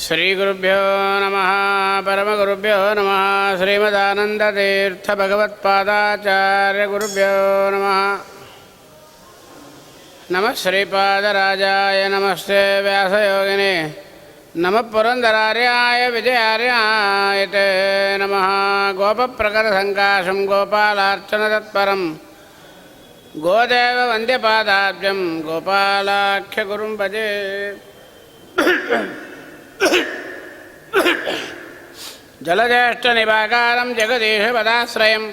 ಶ್ರೀಗುರುಭ್ಯೋ ನಮಃ. ಪರಮಗುರುಭ್ಯೋ ನಮಃ. ಶ್ರೀಮದಾನಂದತೀರ್ಥಭಗವತ್ಪಾದಾಚಾರ್ಯ ಗುರುಭ್ಯೋ ನಮಃ. ನಮಃ ಶ್ರೀಪಾದರಾಜಾಯ ನಮಸ್ತೆ ವ್ಯಾಸಯೋಗಿನೇ ನಮಃ ಪುರಂದರಾರ್ಯಾಯ ವಿಜಯಾರ್ಯಾಯತೆ ನಮಃ. ಗೋಪಪ್ರಕರಸಂಕಾಶಂ ಗೋಪಾಲಾರ್ಚನತತ್ಪರಂ ಗೋದೇವ ವಂದ್ಯಪಾದಾಬ್ಜಂ ಗೋಪಾಲಾಖ್ಯ ಗುರುಂ ಭಜೆ. ಜಲಜ್ಯೇಷ್ಠನಿಭಾಕಾರಂ ಜಗದೀಶಪದಾಶ್ರಯಂ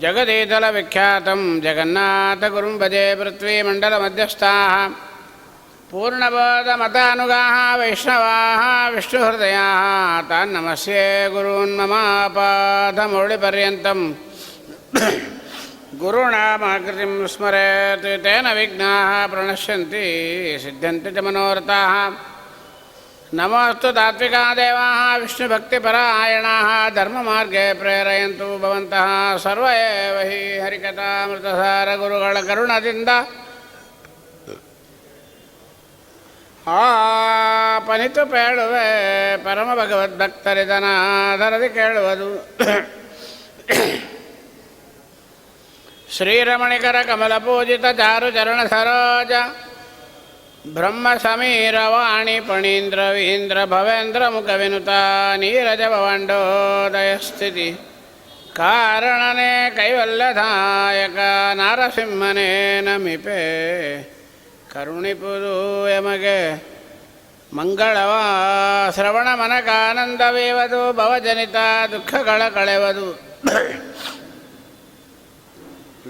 ಜಗದೀತಲವಿಖ್ಯಾತಂ ಜಗನ್ನಾಥಗುರುಂ ಭಜೆ. ಪೃಥ್ವೀಮಂಡಲಮಧ್ಯಸ್ಥಾಃ ಪೂರ್ಣಬೋಧಮತಾನುಗಾಃ ವೈಷ್ಣವಾಃ ವಿಷ್ಣುಹೃದಯಾಃ ತಾನ್ ನಮಸ್ಯೆ ಗುರೂನ್ ಮಮ ಪಾದಮೌಳಿಪರ್ಯಂತಂ ಗುರುಣಾಮಾಕೃತಿಂ ಸ್ಮರೇತ್ ತೇನ ವಿಘ್ನಾಃ ಪ್ರಣಶ್ಯಂತಿ ಸಿದ್ಧ್ಯಂತಿ ಚ ಮನೋರಥಾಃ. ನಮೋऽस्तु ತಾತ್ವಿಕಾ ದೇವಾಃ ವಿಷ್ಣುಭಕ್ತಿಪರಾಯಣಾಃ ಧರ್ಮಮಾರ್ಗೇ ಪ್ರೇರಯಂತು ಭವಂತಃ ಸರ್ವ ಏವ ಹಿ ಹರಿಕಥಾಮೃತಸಾರ. ಗುರುಗಳ ಕರುಣದಿಂದ ಪನಿತು ಪೇಳುವೆ ಪರಮ ಭಗವದ್ಭಕ್ತರಿದನಾದರದಿ ಕೇಳುವುದು. ಶ್ರೀರಮಣಿಕರ ಕಮಲ ಪೂಜಿತ ಚಾರು ಚರಣ ಸರೋಜ ಬ್ರಹ್ಮ ಸಮೀರವಾಣಿ ಫಣೀಂದ್ರ ವೀಂದ್ರ ಭವೇಂದ್ರ ಮುಖ ವಿನುತ ನೀರಜ ಭವಂಡೋದಯ ಸ್ಥಿತಿ ಕಾರಣನೇ ಕೈವಲ್ಯದಾಯಕ ನಾರಸಿಂಹನೇ ನಮಿಪೆ ಕರುಣಿಪುದು ಎಮಗೆ ಮಂಗಳವ ಶ್ರವಣ ಮನಕಾನಂದವೇವದು ಭವಜನಿತ ದುಃಖಗಳ ಕಳೆವದು.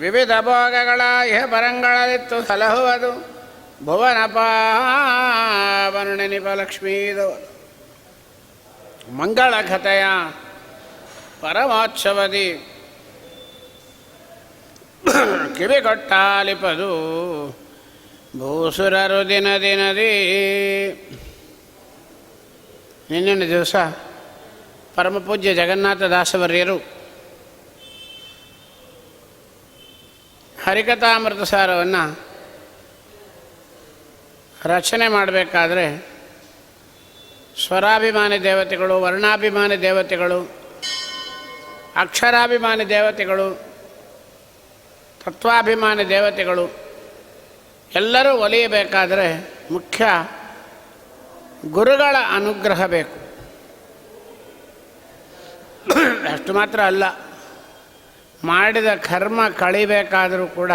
ವಿವಿಧ ಭೋಗಗಳ ಇಹ ಪರಂಗಳಲ್ಲಿತ್ತು ಸಲಹುವುದು ಭುವನ ಪಾವನುಣಿಪ ಲಕ್ಷ್ಮೀದು ಮಂಗಳ ಕಥೆಯ ಪರಮೋತ್ಸವದಿ ಕಿವಿಗೊಟ್ಟಾಲಿಪದು ಭೂಸುರರು ದಿನ ದಿನದಿ. ನಿನ್ನಿನ ದಿವಸ ಪರಮಪೂಜ್ಯ ಜಗನ್ನಾಥದಾಸವರ್ಯರು ಹರಿಕಥಾಮೃತ ಸಾರವನ್ನು ರಚನೆ ಮಾಡಬೇಕಾದ್ರೆ ಸ್ವರಾಭಿಮಾನಿ ದೇವತೆಗಳು, ವರ್ಣಾಭಿಮಾನಿ ದೇವತೆಗಳು, ಅಕ್ಷರಾಭಿಮಾನಿ ದೇವತೆಗಳು, ತತ್ವಾಭಿಮಾನಿ ದೇವತೆಗಳು ಎಲ್ಲರೂ ಒಲಿಯಬೇಕಾದರೆ ಮುಖ್ಯ ಗುರುಗಳ ಅನುಗ್ರಹ ಬೇಕು. ಅಷ್ಟು ಮಾತ್ರ ಅಲ್ಲ, ಮಾಡಿದ ಕರ್ಮ ಕಳಿಬೇಕಾದರೂ ಕೂಡ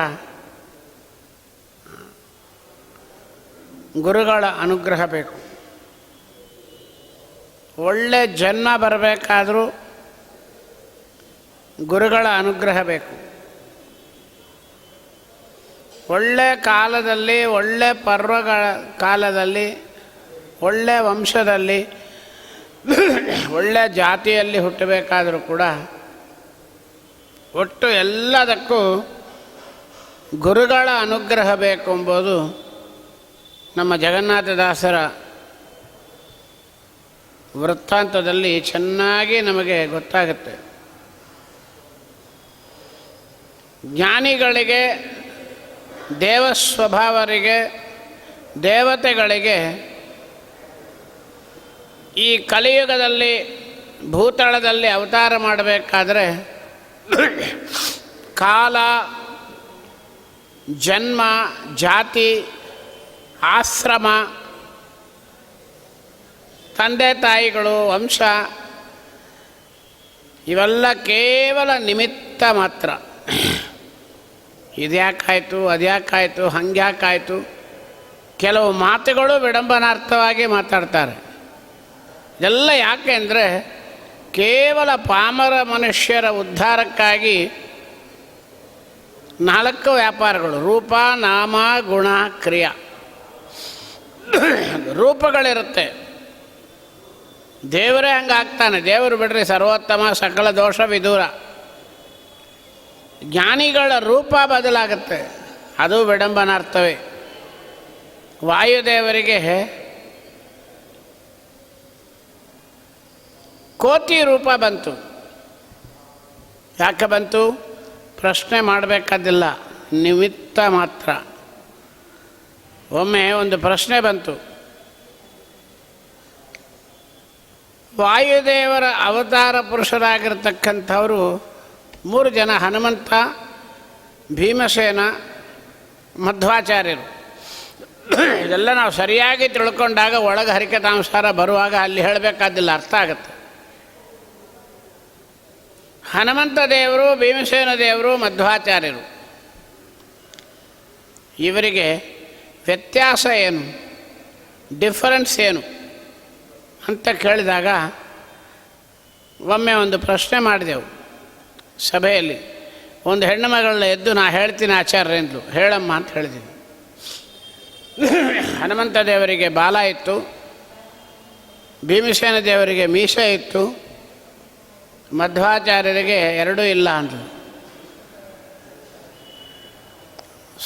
ಗುರುಗಳ ಅನುಗ್ರಹ ಬೇಕು. ಒಳ್ಳೆ ಜನ್ಮ ಬರಬೇಕಾದರೂ ಗುರುಗಳ ಅನುಗ್ರಹ ಬೇಕು. ಒಳ್ಳೆ ಕಾಲದಲ್ಲಿ, ಒಳ್ಳೆ ಪರ್ವಗಳ ಕಾಲದಲ್ಲಿ, ಒಳ್ಳೆ ವಂಶದಲ್ಲಿ, ಒಳ್ಳೆ ಜಾತಿಯಲ್ಲಿ ಹುಟ್ಟಬೇಕಾದರೂ ಕೂಡ ಒಟ್ಟು ಎಲ್ಲದಕ್ಕೂ ಗುರುಗಳ ಅನುಗ್ರಹ ಬೇಕು ಎಂಬುದು ನಮ್ಮ ಜಗನ್ನಾಥದಾಸರ ವೃತ್ತಾಂತದಲ್ಲಿ ಚೆನ್ನಾಗಿ ನಮಗೆ ಗೊತ್ತಾಗುತ್ತೆ. ಜ್ಞಾನಿಗಳಿಗೆ, ದೇವಸ್ವಭಾವರಿಗೆ, ದೇವತೆಗಳಿಗೆ ಈ ಕಲಿಯುಗದಲ್ಲಿ ಭೂತಳದಲ್ಲಿ ಅವತಾರ ಮಾಡಬೇಕಾದ್ರೆ ಕಾಲ, ಜನ್ಮ, ಜಾತಿ, ಆಶ್ರಮ, ತಂದೆ ತಾಯಿಗಳು, ವಂಶ ಇವೆಲ್ಲ ಕೇವಲ ನಿಮಿತ್ತ ಮಾತ್ರ. ಇದ್ಯಾಕಾಯಿತು, ಅದ್ಯಾಕಾಯಿತು, ಹಂಗ್ಯಾಕಾಯಿತು, ಕೆಲವು ಮಾತುಗಳು ವಿಡಂಬನಾರ್ಥವಾಗಿ ಮಾತಾಡ್ತಾರೆ. ಇದೆಲ್ಲ ಯಾಕೆ ಅಂದರೆ ಕೇವಲ ಪಾಮರ ಮನುಷ್ಯರ ಉದ್ಧಾರಕ್ಕಾಗಿ 4 ವ್ಯಾಪಾರಗಳು: ರೂಪ, ನಾಮ, ಗುಣ, ಕ್ರಿಯಾ. ರೂಪಗಳಿರುತ್ತೆ. ದೇವರೇ ಹಂಗಾಗ್ತಾನೆ. ದೇವರು ಬಿಡ್ರಿ ಸರ್ವೋತ್ತಮ, ಸಕಲ ದೋಷ ವಿದೂರ. ಜ್ಞಾನಿಗಳ ರೂಪ ಬದಲಾಗುತ್ತೆ, ಅದು ವಿಡಂಬನಾರ್ಥವೇ. ವಾಯುದೇವರಿಗೆ ಕೋತಿ ರೂಪ ಬಂತು. ಯಾಕೆ ಬಂತು? ಪ್ರಶ್ನೆ ಮಾಡಬೇಕಾದಿಲ್ಲ, ನಿಮಿತ್ತ ಮಾತ್ರ. ಒಮ್ಮೆ ಒಂದು ಪ್ರಶ್ನೆ ಬಂತು, ವಾಯುದೇವರ ಅವತಾರ ಪುರುಷರಾಗಿರ್ತಕ್ಕಂಥವರು 3 ಜನ: ಹನುಮಂತ, ಭೀಮಸೇನ, ಮಧ್ವಾಚಾರ್ಯರು. ಇದೆಲ್ಲ ನಾವು ಸರಿಯಾಗಿ ತಿಳ್ಕೊಂಡಾಗ ಒಳಗೆ ಹರಿಕಥಾಂಸಾರ ಬರುವಾಗ ಅಲ್ಲಿ ಹೇಳಬೇಕಾದಿಲ್ಲ, ಅರ್ಥ ಆಗುತ್ತೆ. ಹನುಮಂತ ದೇವರು, ಭೀಮಸೇನ ದೇವರು, ಮಧ್ವಾಚಾರ್ಯರು, ಇವರಿಗೆ ವ್ಯತ್ಯಾಸ ಏನು, ಡಿಫರೆನ್ಸ್ ಏನು ಅಂತ ಕೇಳಿದಾಗ ಒಮ್ಮೆ ಒಂದು ಪ್ರಶ್ನೆ ಮಾಡಿದೆವು ಸಭೆಯಲ್ಲಿ. ಒಂದು ಹೆಣ್ಣು ಮಗಳನ್ನ ಎದ್ದು ನಾ ಹೇಳ್ತೀನಿ ಆಚಾರ್ಯಂದ್ಲು, ಹೇಳಮ್ಮ ಅಂತ ಹೇಳಿದ್ದೀನಿ. ಹನುಮಂತ ದೇವರಿಗೆ ಬಾಲ ಇತ್ತು, ಭೀಮಸೇನ ದೇವರಿಗೆ ಮೀಸೆ ಇತ್ತು, ಮಧ್ವಾಚಾರ್ಯರಿಗೆ ಎರಡೂ ಇಲ್ಲ ಅಂದರು.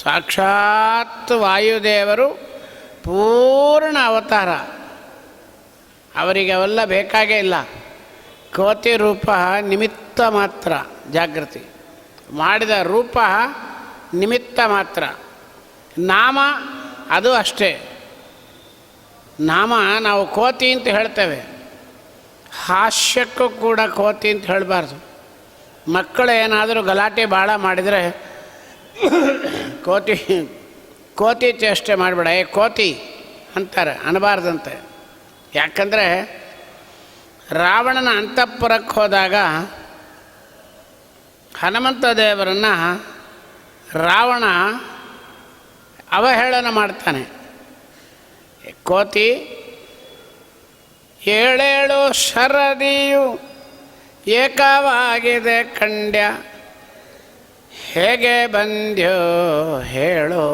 ಸಾಕ್ಷಾತ್ ವಾಯುದೇವರು ಪೂರ್ಣ ಅವತಾರ, ಅವರಿಗೆ ಅವೆಲ್ಲ ಬೇಕಾಗೇ ಇಲ್ಲ. ಕೋತಿ ರೂಪ ನಿಮಿತ್ತ ಮಾತ್ರ, ಜಾಗೃತಿ ಮಾಡಿದ ರೂಪ ನಿಮಿತ್ತ ಮಾತ್ರ. ನಾಮ ಅದು ಅಷ್ಟೇ. ನಾಮ ನಾವು ಕೋತಿ ಅಂತ ಹೇಳ್ತೇವೆ, ಹಾಸ್ಯಕ್ಕೂ ಕೂಡ ಕೋತಿ ಅಂತ ಹೇಳಬಾರ್ದು. ಮಕ್ಕಳು ಏನಾದರೂ ಗಲಾಟೆ ಭಾಳ ಮಾಡಿದರೆ ಕೋತಿ ಕೋತಿ ಚೇಷ್ಟೆ ಮಾಡಿಬಿಡ, ಕೋತಿ ಅಂತಾರೆ, ಅನ್ನಬಾರ್ದಂತೆ. ಯಾಕಂದರೆ ರಾವಣನ ಅಂತಃಪುರಕ್ಕೆ ಹೋದಾಗ ಹನುಮಂತ ದೇವರನ್ನು ರಾವಣ ಅವಹೇಳನ ಮಾಡ್ತಾನೆ. ಕೋತಿ ಏಳೇಳು ಶರದಿಯು ಏಕವಾಗಿದೆ ಕಂಡ್ಯ, ಹೇಗೆ ಬಂದ್ಯೋ ಹೇಳೋ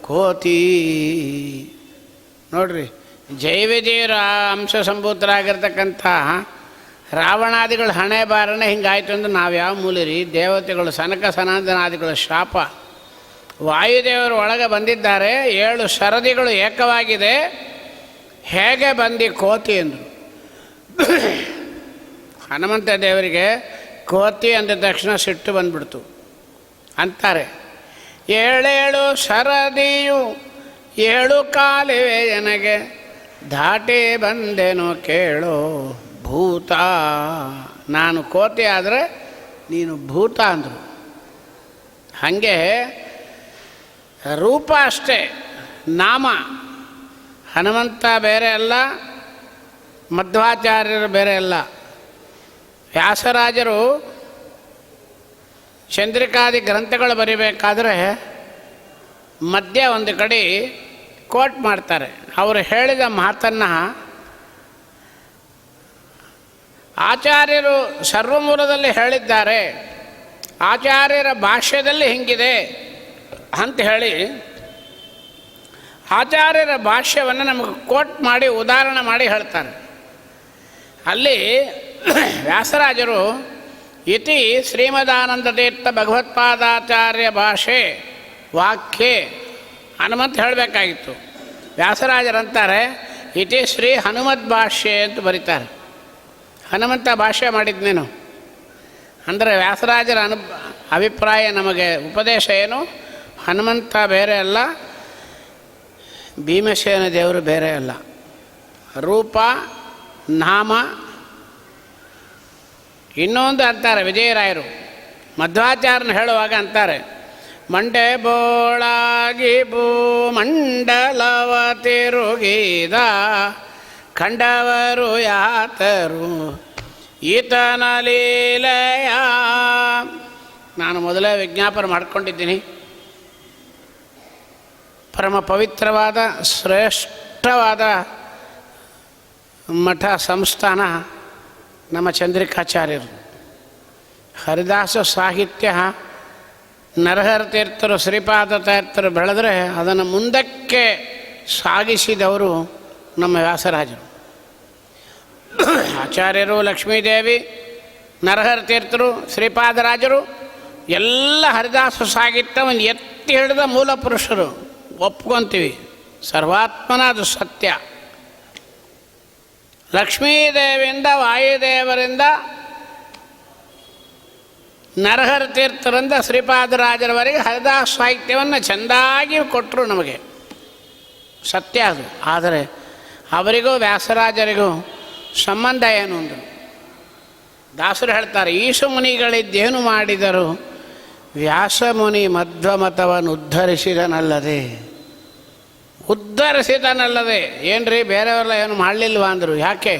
ಕೋತಿ. ನೋಡ್ರಿ, ಜೈವಿಜಯರ ಅಂಶ ಸಂಭೂತರಾಗಿರ್ತಕ್ಕಂಥ ರಾವಣಾದಿಗಳ ಹಣೆ ಬಾರನೆ ಹಿಂಗಾಯ್ತು ಅಂದ್ರೆ ನಾವು ಯಾವ ಮೂಲಿರಿ? ದೇವತೆಗಳು ಸನಕ ಸನಾತನಾದಿಗಳ ಶಾಪ. ವಾಯುದೇವರು ಒಳಗೆ ಬಂದಿದ್ದಾರೆ, 7 ಶರದಿಗಳು ಏಕವಾಗಿದೆ, ಹೇಗೆ ಬಂದು ಕೋತಿ ಅಂದರು. ಹನುಮಂತ ದೇವರಿಗೆ ಕೋತಿ ಅಂದ ತಕ್ಷಣ ಸಿಟ್ಟು ಬಂದ್ಬಿಡ್ತು. ಅಂತಾರೆ, 7 ಶರದಿಯು 7 ಕಾಲಿವೆ ನನಗೆ, ದಾಟಿ ಬಂದೆನೋ ಕೇಳೋ ಭೂತ. ನಾನು ಕೋತಿ ಆದರೆ ನೀನು ಭೂತ ಅಂದರು. ಹಾಗೆ ರೂಪ ಅಷ್ಟೇ, ನಾಮ. ಹನುಮಂತ ಬೇರೆ ಅಲ್ಲ, ಮಧ್ವಾಚಾರ್ಯರು ಬೇರೆ ಅಲ್ಲ. ವ್ಯಾಸರಾಜರು ಚಂದ್ರಿಕಾದಿ ಗ್ರಂಥಗಳು ಬರೀಬೇಕಾದ್ರೆ ಮಧ್ಯ ಒಂದು ಕಡೆ ಕೋಟ್ ಮಾಡ್ತಾರೆ. ಅವರು ಹೇಳಿದ ಮಾತನ್ನು ಆಚಾರ್ಯರು ಸರ್ವಮೂಲದಲ್ಲಿ ಹೇಳಿದ್ದಾರೆ, ಆಚಾರ್ಯರ ಭಾಷ್ಯದಲ್ಲಿ ಹಿಂಗಿದೆ ಅಂತ ಹೇಳಿ ಆಚಾರ್ಯರ ಭಾಷ್ಯವನ್ನು ನಮಗೆ ಕೋಟ್ ಮಾಡಿ ಉದಾಹರಣೆ ಮಾಡಿ ಹೇಳ್ತಾರೆ. ಅಲ್ಲಿ ವ್ಯಾಸರಾಜರು ಇತಿ ಶ್ರೀಮದಾನಂದತೀರ್ಥ ಭಗವತ್ಪಾದಾಚಾರ್ಯ ಭಾಷೆ ವಾಕ್ಯೆ ಹನುಮಂತ ಹೇಳಬೇಕಾಗಿತ್ತು. ವ್ಯಾಸರಾಜರಂತಾರೆ ಇತಿ ಶ್ರೀ ಹನುಮದ್ ಭಾಷ್ಯ ಅಂತ ಬರೀತಾರೆ. ಹನುಮಂತ ಭಾಷ್ಯ ಮಾಡಿದ್ನೇನು ಅಂದರೆ ವ್ಯಾಸರಾಜರ ಅಭಿಪ್ರಾಯ, ನಮಗೆ ಉಪದೇಶ ಏನು? ಹನುಮಂತ ಬೇರೆ ಅಲ್ಲ, ಭೀಮಸೇನ ದೇವರು ಬೇರೆ ಅಲ್ಲ. ರೂಪ, ನಾಮ. ಇನ್ನೊಂದು ಅಂತಾರೆ ವಿಜಯರಾಯರು, ಮಧ್ವಾಚಾರ್ಯನ ಹೇಳುವಾಗ ಅಂತಾರೆ, ಮಂಡೆ ಬೋಳಾಗಿ ಭೂಮಂಡಲವ ತಿರುಗಿದ ಕಂಡವರು ಯಾತರು ಈತನ ಲೀಲೆಯ. ನಾನು ಮೊದಲೇ ವಿಜ್ಞಾಪನೆ ಮಾಡ್ಕೊಂಡಿದ್ದೀನಿ. ಪರಮ ಪವಿತ್ರವಾದ ಶ್ರೇಷ್ಠವಾದ ಮಠ ಸಂಸ್ಥಾನ ನಮ್ಮ ಚಂದ್ರಿಕಾಚಾರ್ಯರು. ಹರಿದಾಸ ಸಾಹಿತ್ಯ ನರಹರ ತೀರ್ಥರು, ಶ್ರೀಪಾದ ತೀರ್ಥರು ಬೆಳೆದರೆ ಅದನ್ನು ಮುಂದಕ್ಕೆ ಸಾಗಿಸಿದವರು ನಮ್ಮ ವ್ಯಾಸರಾಜರು. ಆಚಾರ್ಯರು, ಲಕ್ಷ್ಮೀದೇವಿ, ನರಹರ ತೀರ್ಥರು, ಶ್ರೀಪಾದರಾಜರು ಎಲ್ಲ ಹರಿದಾಸ ಸಾಹಿತ್ಯವನ್ನು ಎತ್ತಿ ಹಿಡಿದ ಮೂಲ ಪುರುಷರು. ಒಪ್ಕೊತೀವಿ, ಸರ್ವಾತ್ಮನ ಅದು ಸತ್ಯ. ಲಕ್ಷ್ಮೀದೇವಿಯಿಂದ, ವಾಯುದೇವರಿಂದ, ನರಹರ ತೀರ್ಥರಿಂದ ಶ್ರೀಪಾದರಾಜರವರೆಗೆ ಹರಿದಾಸ ಸಾಹಿತ್ಯವನ್ನು ಚೆಂದಾಗಿ ಕೊಟ್ಟರು ನಮಗೆ. ಸತ್ಯ ಅದು. ಆದರೆ ಅವರಿಗೂ ವ್ಯಾಸರಾಜರಿಗೂ ಸಂಬಂಧ ಏನು ಅಂದರು. ದಾಸರು ಹೇಳ್ತಾರೆ, ಈಶ ಮುನಿಗಳಿದ್ದೇನು ಮಾಡಿದರು, ವ್ಯಾಸಮುನಿ ಮಧ್ವಮತವನ್ನು ಉದ್ಧರಿಸಿದನಲ್ಲದೆ ಏನ್ರಿ ಬೇರೆಯವರೆಲ್ಲ ಏನು ಮಾಡಲಿಲ್ವಾ ಅಂದರು. ಯಾಕೆ?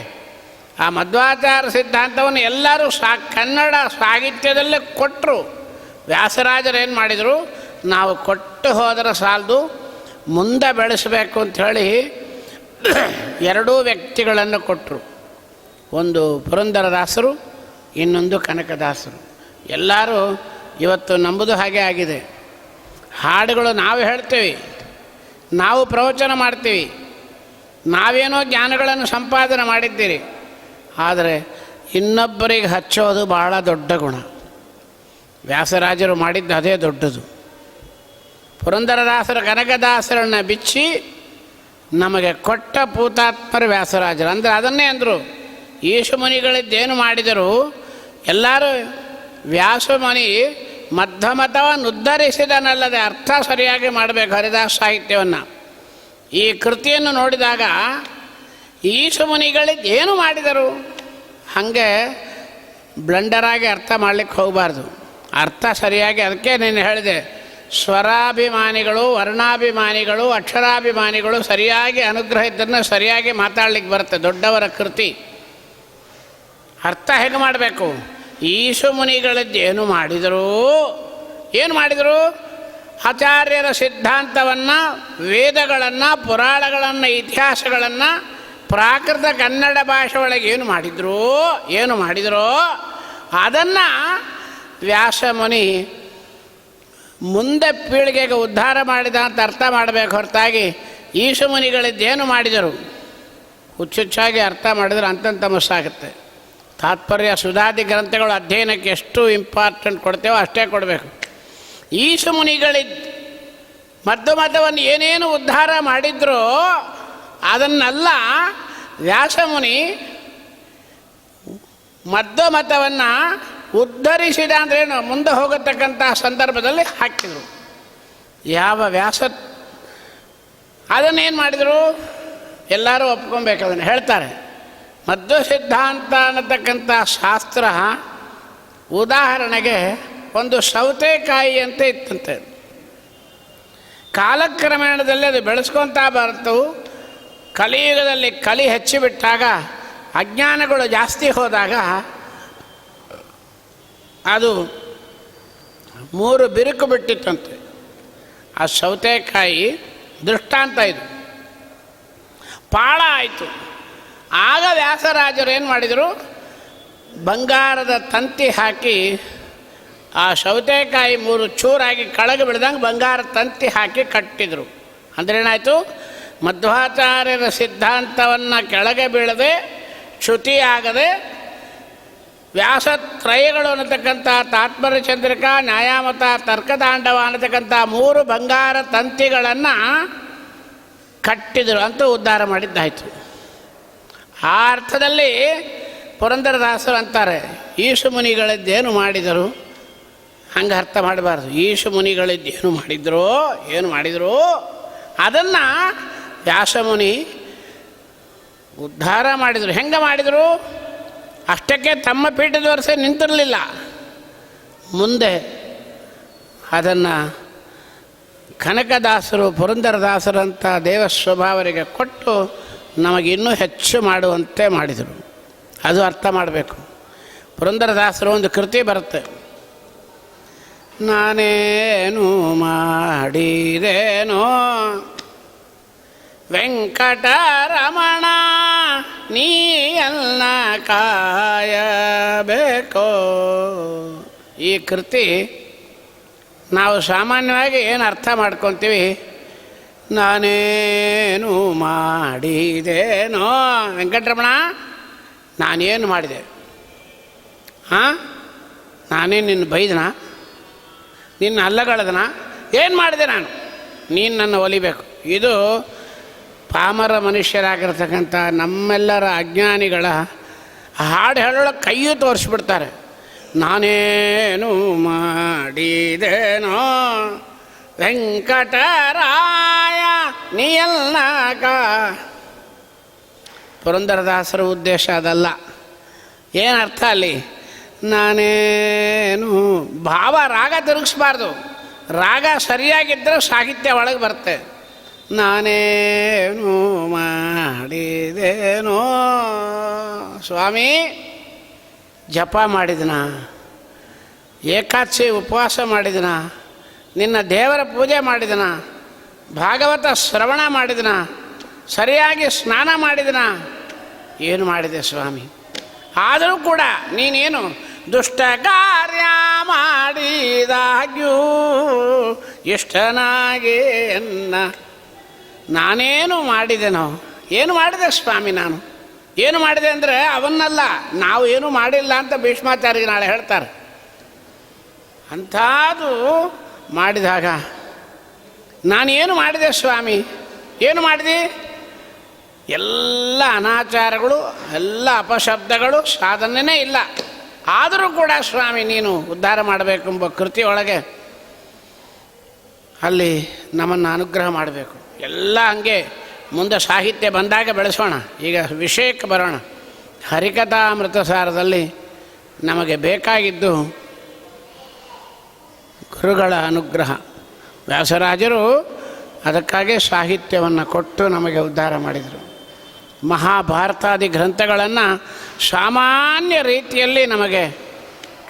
ಆ ಮಧ್ವಾಚಾರ ಸಿದ್ಧಾಂತವನ್ನು ಎಲ್ಲರೂ ಕನ್ನಡ ಸಾಹಿತ್ಯದಲ್ಲೇ ಕೊಟ್ಟರು. ವ್ಯಾಸರಾಜರು ಏನು ಮಾಡಿದರು, ನಾವು ಕೊಟ್ಟು ಹೋದರೆ ಸಾಲದು, ಮುಂದೆ ಬೆಳೆಸಬೇಕು ಅಂಥೇಳಿ ಎರಡೂ ವ್ಯಕ್ತಿಗಳನ್ನು ಕೊಟ್ಟರು. ಒಂದು ಪುರಂದರದಾಸರು, ಇನ್ನೊಂದು ಕನಕದಾಸರು. ಎಲ್ಲರೂ ಇವತ್ತು ನಂಬುದು ಹಾಗೆ ಆಗಿದೆ. ಹಾಡುಗಳು ನಾವು ಹೇಳ್ತೇವೆ, ನಾವು ಪ್ರವಚನ ಮಾಡ್ತೀವಿ, ನಾವೇನೋ ಜ್ಞಾನಗಳನ್ನು ಸಂಪಾದನೆ ಮಾಡಿದ್ದೀರಿ. ಆದರೆ ಇನ್ನೊಬ್ಬರಿಗೆ ಹಚ್ಚೋದು ಭಾಳ ದೊಡ್ಡ ಗುಣ. ವ್ಯಾಸರಾಜರು ಮಾಡಿದ್ದು ಅದೇ ದೊಡ್ಡದು. ಪುರಂದರದಾಸರು ಕನಕದಾಸರನ್ನು ಬಿಚ್ಚಿ ನಮಗೆ ಕೊಟ್ಟ ಪೂತಾತ್ಮರು ವ್ಯಾಸರಾಜರು. ಅಂದರೆ ಅದನ್ನೇ ಅಂದರು, ಈಶುಮುನಿಗಳಿದ್ದೇನು ಮಾಡಿದರು, ಎಲ್ಲರೂ ವ್ಯಾಸಮುನಿ ಮಧ್ವಮತವನ್ನು ಉದ್ಧರಿಸಿದನಲ್ಲದೆ. ಅರ್ಥ ಸರಿಯಾಗಿ ಮಾಡಬೇಕು ಹರಿದಾಸ ಸಾಹಿತ್ಯವನ್ನು. ಈ ಕೃತಿಯನ್ನು ನೋಡಿದಾಗ ಈಶುಮುನಿಗಳಿದ್ದೇನು ಮಾಡಿದರು ಹಾಗೆ ಬ್ಲಂಡರಾಗಿ ಅರ್ಥ ಮಾಡಲಿಕ್ಕೆ ಹೋಗಬಾರ್ದು. ಅರ್ಥ ಸರಿಯಾಗಿ, ಅದಕ್ಕೆ ನೀನು ಹೇಳಿದೆ, ಸ್ವರಾಭಿಮಾನಿಗಳು, ವರ್ಣಾಭಿಮಾನಿಗಳು, ಅಕ್ಷರಾಭಿಮಾನಿಗಳು ಸರಿಯಾಗಿ ಅನುಗ್ರಹ ಇದ್ದನ್ನು ಸರಿಯಾಗಿ ಮಾತಾಡ್ಲಿಕ್ಕೆ ಬರುತ್ತೆ. ದೊಡ್ಡವರ ಕೃತಿ ಅರ್ಥ ಹೇಗೆ ಮಾಡಬೇಕು. ಈಶು ಮುನಿಗಳದ್ದೇನು ಮಾಡಿದರು, ಏನು ಮಾಡಿದರು, ಆಚಾರ್ಯರ ಸಿದ್ಧಾಂತವನ್ನು, ವೇದಗಳನ್ನು, ಪುರಾಣಗಳನ್ನು, ಇತಿಹಾಸಗಳನ್ನು ಪ್ರಾಕೃತ ಕನ್ನಡ ಭಾಷೆ ಒಳಗೆ ಏನು ಮಾಡಿದರೋ ಅದನ್ನು ವ್ಯಾಸಮುನಿ ಮುಂದೆ ಪೀಳಿಗೆಗೆ ಉದ್ಧಾರ ಮಾಡಿದ ಅಂತ ಅರ್ಥ ಮಾಡಬೇಕು ಹೊರತಾಗಿ ಈಶು ಮುನಿಗಳಿದ್ದೇನು ಮಾಡಿದರು ಹುಚ್ಚುಚ್ಚಾಗಿ ಅರ್ಥ ಮಾಡಿದರೆ ಅಂತಂತ ತಮಸ್ಸಾಗುತ್ತೆ. ತಾತ್ಪರ್ಯ ಸುಧಾದಿ ಗ್ರಂಥಗಳು ಅಧ್ಯಯನಕ್ಕೆ ಎಷ್ಟು ಇಂಪಾರ್ಟೆಂಟ್ ಕೊಡ್ತೇವೋ ಅಷ್ಟೇ ಕೊಡಬೇಕು. ಈಶು ಮುನಿಗಳಿದ್ದು ಮಧ್ವಮತವನ್ನು ಏನೇನು ಉದ್ಧಾರ ಮಾಡಿದ್ರೋ ಅದನ್ನೆಲ್ಲ ವ್ಯಾಸಮುನಿ ಮಧ್ವಮತವನ್ನು ಉದ್ಧರಿಸಿದ ಅಂದ್ರೇನು, ಮುಂದೆ ಹೋಗತಕ್ಕಂಥ ಸಂದರ್ಭದಲ್ಲಿ ಹಾಕಿದರು. ಯಾವ ವ್ಯಾಸ ಅದನ್ನೇನು ಮಾಡಿದರು, ಎಲ್ಲರೂ ಒಪ್ಕೊಬೇಕು. ಅದನ್ನು ಹೇಳ್ತಾರೆ, ಮಧ್ವ ಸಿದ್ಧಾಂತ ಅನ್ನತಕ್ಕಂಥ ಶಾಸ್ತ್ರ ಉದಾಹರಣೆಗೆ ಒಂದು ಸೌತೆಕಾಯಿ ಅಂತ ಇತ್ತಂತೆ. ಕಾಲಕ್ರಮೇಣದಲ್ಲಿ ಅದು ಬೆಳೆಸ್ಕೊತಾ ಬರ್ತು. ಕಲಿಯುಗದಲ್ಲಿ ಕಲಿ ಹೆಚ್ಚಿಬಿಟ್ಟಾಗ, ಅಜ್ಞಾನಗಳು ಜಾಸ್ತಿ ಹೋದಾಗ ಅದು 3 ಬಿರುಕು ಬಿಟ್ಟಿತ್ತಂತೆ. ಆ ಸೌತೆಕಾಯಿ ದೃಷ್ಟಾಂತ ಇದು. ಪಾಳ ಆಯಿತು. ಆಗ ವ್ಯಾಸರಾಜರು ಏನು ಮಾಡಿದರು, ಬಂಗಾರದ ತಂತಿ ಹಾಕಿ ಆ ಸೌತೆಕಾಯಿ 3 ಚೂರಾಗಿ ಕೆಳಗೆ ಬಿಡ್ದಂಗೆ ಬಂಗಾರದ ತಂತಿ ಹಾಕಿ ಕಟ್ಟಿದರು. ಅಂದ್ರೇನಾಯಿತು, ಮಧ್ವಾಚಾರ್ಯರ ಸಿದ್ಧಾಂತವನ್ನು ಕೆಳಗೆ ಬೀಳದೆ, ಚ್ಯುತಿಯಾಗದೆ, ವ್ಯಾಸತ್ರಯಗಳು ಅನ್ನತಕ್ಕಂಥ ತಾತ್ಪರ್ಯ ಚಂದ್ರಿಕಾ, ನ್ಯಾಯಮತ, ತರ್ಕತಾಂಡವ ಅನ್ನತಕ್ಕಂಥ 3 ಬಂಗಾರ ತಂತಿಗಳನ್ನು ಕಟ್ಟಿದರು ಅಂತ ಉದ್ಧಾರ ಮಾಡಿದ್ದಾಯಿತು. ಆ ಅರ್ಥದಲ್ಲಿ ಪುರಂದರದಾಸರು ಅಂತಾರೆ, ಈಶು ಮುನಿಗಳಿದ್ದೇನು ಮಾಡಿದರು ಹಂಗೆ ಅರ್ಥ ಮಾಡಬಾರ್ದು. ಈಶು ಮುನಿಗಳಿದ್ದೇನು ಮಾಡಿದರು ಅದನ್ನು ವ್ಯಾಸಮುನಿ ಉದ್ಧಾರ ಮಾಡಿದರು. ಹೆಂಗೆ ಮಾಡಿದರು, ಅಷ್ಟಕ್ಕೆ ತಮ್ಮ ಪೀಠದ ವರ್ಷ ನಿಂತಿರಲಿಲ್ಲ. ಮುಂದೆ ಅದನ್ನು ಕನಕದಾಸರು, ಪುರಂದರದಾಸರಂಥ ದೇವ ಸ್ವಭಾವರಿಗೆ ಕೊಟ್ಟು ನಮಗಿನ್ನೂ ಹೆಚ್ಚು ಮಾಡುವಂತೆ ಮಾಡಿದರು. ಅದು ಅರ್ಥ ಮಾಡಬೇಕು. ಪುರಂದರದಾಸರು ಒಂದು ಕೃತಿ ಬರುತ್ತೆ, ನಾನೇನು ಮಾಡಿದೇನೋ ವೆಂಕಟರಮಣ ನೀ ಎಲ್ಲ ಕಾಯಬೇಕೋ. ಈ ಕೃತಿ ನಾವು ಸಾಮಾನ್ಯವಾಗಿ ಏನು ಅರ್ಥ ಮಾಡ್ಕೊತೀವಿ, ನಾನೇನು ಮಾಡಿದೇನೋ ವೆಂಕಟರಮಣ ನಾನೇನು ಮಾಡಿದೆ, ನಾನೇ ನಿನ್ನ ಬೈದನ, ನಿನ್ನ ಅಲ್ಲಗಳದನ, ಏನು ಮಾಡಿದೆ ನಾನು, ನೀನು ನನ್ನ ಒಲಿಬೇಕು. ಇದು ಪಾಮರ ಮನುಷ್ಯರಾಗಿರ್ತಕ್ಕಂಥ ನಮ್ಮೆಲ್ಲರ ಅಜ್ಞಾನಿಗಳ ಹಾಡು ಹೇಳೋಳಗೆ ಕೈಯೂ ತೋರಿಸ್ಬಿಡ್ತಾರೆ. ನಾನೇನು ಮಾಡಿದೇನೋ ವೆಂಕಟರಾಯ ನೀಯಲ್ನಾಕ. ಪುರಂದರದಾಸರ ಉದ್ದೇಶ ಅದಲ್ಲ. ಏನು ಅರ್ಥ ಅಲ್ಲಿ? ನಾನೇನು ಭಾವ ರಾಗ ತಿರುಗಿಸ್ಬಾರ್ದು. ರಾಗ ಸರಿಯಾಗಿದ್ದರೆ ಸಾಹಿತ್ಯ ಒಳಗೆ ಬರುತ್ತೆ. ನಾನೇನು ಮಾಡಿದೇನೋ ಸ್ವಾಮಿ, ಜಪ ಮಾಡಿದನ, ಏಕಾದಶಿ ಉಪವಾಸ ಮಾಡಿದನ, ನಿನ್ನ ದೇವರ ಪೂಜೆ ಮಾಡಿದನ, ಭಾಗವತ ಶ್ರವಣ ಮಾಡಿದನ, ಸರಿಯಾಗಿ ಸ್ನಾನ ಮಾಡಿದನ, ಏನು ಮಾಡಿದೆ ಸ್ವಾಮಿ? ಆದರೂ ಕೂಡ ನೀನೇನು ದುಷ್ಟ ಕಾರ್ಯ ಮಾಡಿದಾಗ್ಯೂ ಇಷ್ಟನಾಗೆ ಎನ್ನ ನಾನೇನು ಮಾಡಿದೆನೋ? ಏನು ಮಾಡಿದೆ ಸ್ವಾಮಿ ನಾನು? ಏನು ಮಾಡಿದೆ ಅಂದರೆ ಅವನ್ನಲ್ಲ, ನಾವು ಏನೂ ಮಾಡಿಲ್ಲ ಅಂತ ಭೀಷ್ಮಾಚಾರ್ಯಗೆ ನಾಳೆ ಹೇಳ್ತಾರೆ. ಅಂಥದ್ದು ಮಾಡಿದಾಗ ನಾನೇನು ಮಾಡಿದೆ ಸ್ವಾಮಿ? ಏನು ಮಾಡಿದೆ? ಎಲ್ಲ ಅನಾಚಾರಗಳು, ಎಲ್ಲ ಅಪಶಬ್ದಗಳು, ಸಾಧನೆಯೇ ಇಲ್ಲ. ಆದರೂ ಕೂಡ ಸ್ವಾಮಿ ನೀನು ಉದ್ಧಾರ ಮಾಡಬೇಕೆಂಬ ಕೃತಿಯೊಳಗೆ ಅಲ್ಲಿ ನಮ್ಮನ್ನು ಅನುಗ್ರಹ ಮಾಡಬೇಕು. ಎಲ್ಲ ಹಂಗೆ ಮುಂದೆ ಸಾಹಿತ್ಯ ಬಂದಾಗ ಬೆಳೆಸೋಣ. ಈಗ ವಿಷಯಕ್ಕೆ ಬರೋಣ. ಹರಿಕಥಾಮೃತ ಸಾರದಲ್ಲಿ ನಮಗೆ ಬೇಕಾಗಿದ್ದು ಗುರುಗಳ ಅನುಗ್ರಹ. ವ್ಯಾಸರಾಜರು ಅದಕ್ಕಾಗಿ ಸಾಹಿತ್ಯವನ್ನು ಕೊಟ್ಟು ನಮಗೆ ಉದ್ಧಾರ ಮಾಡಿದರು. ಮಹಾಭಾರತಾದಿ ಗ್ರಂಥಗಳನ್ನು ಸಾಮಾನ್ಯ ರೀತಿಯಲ್ಲಿ ನಮಗೆ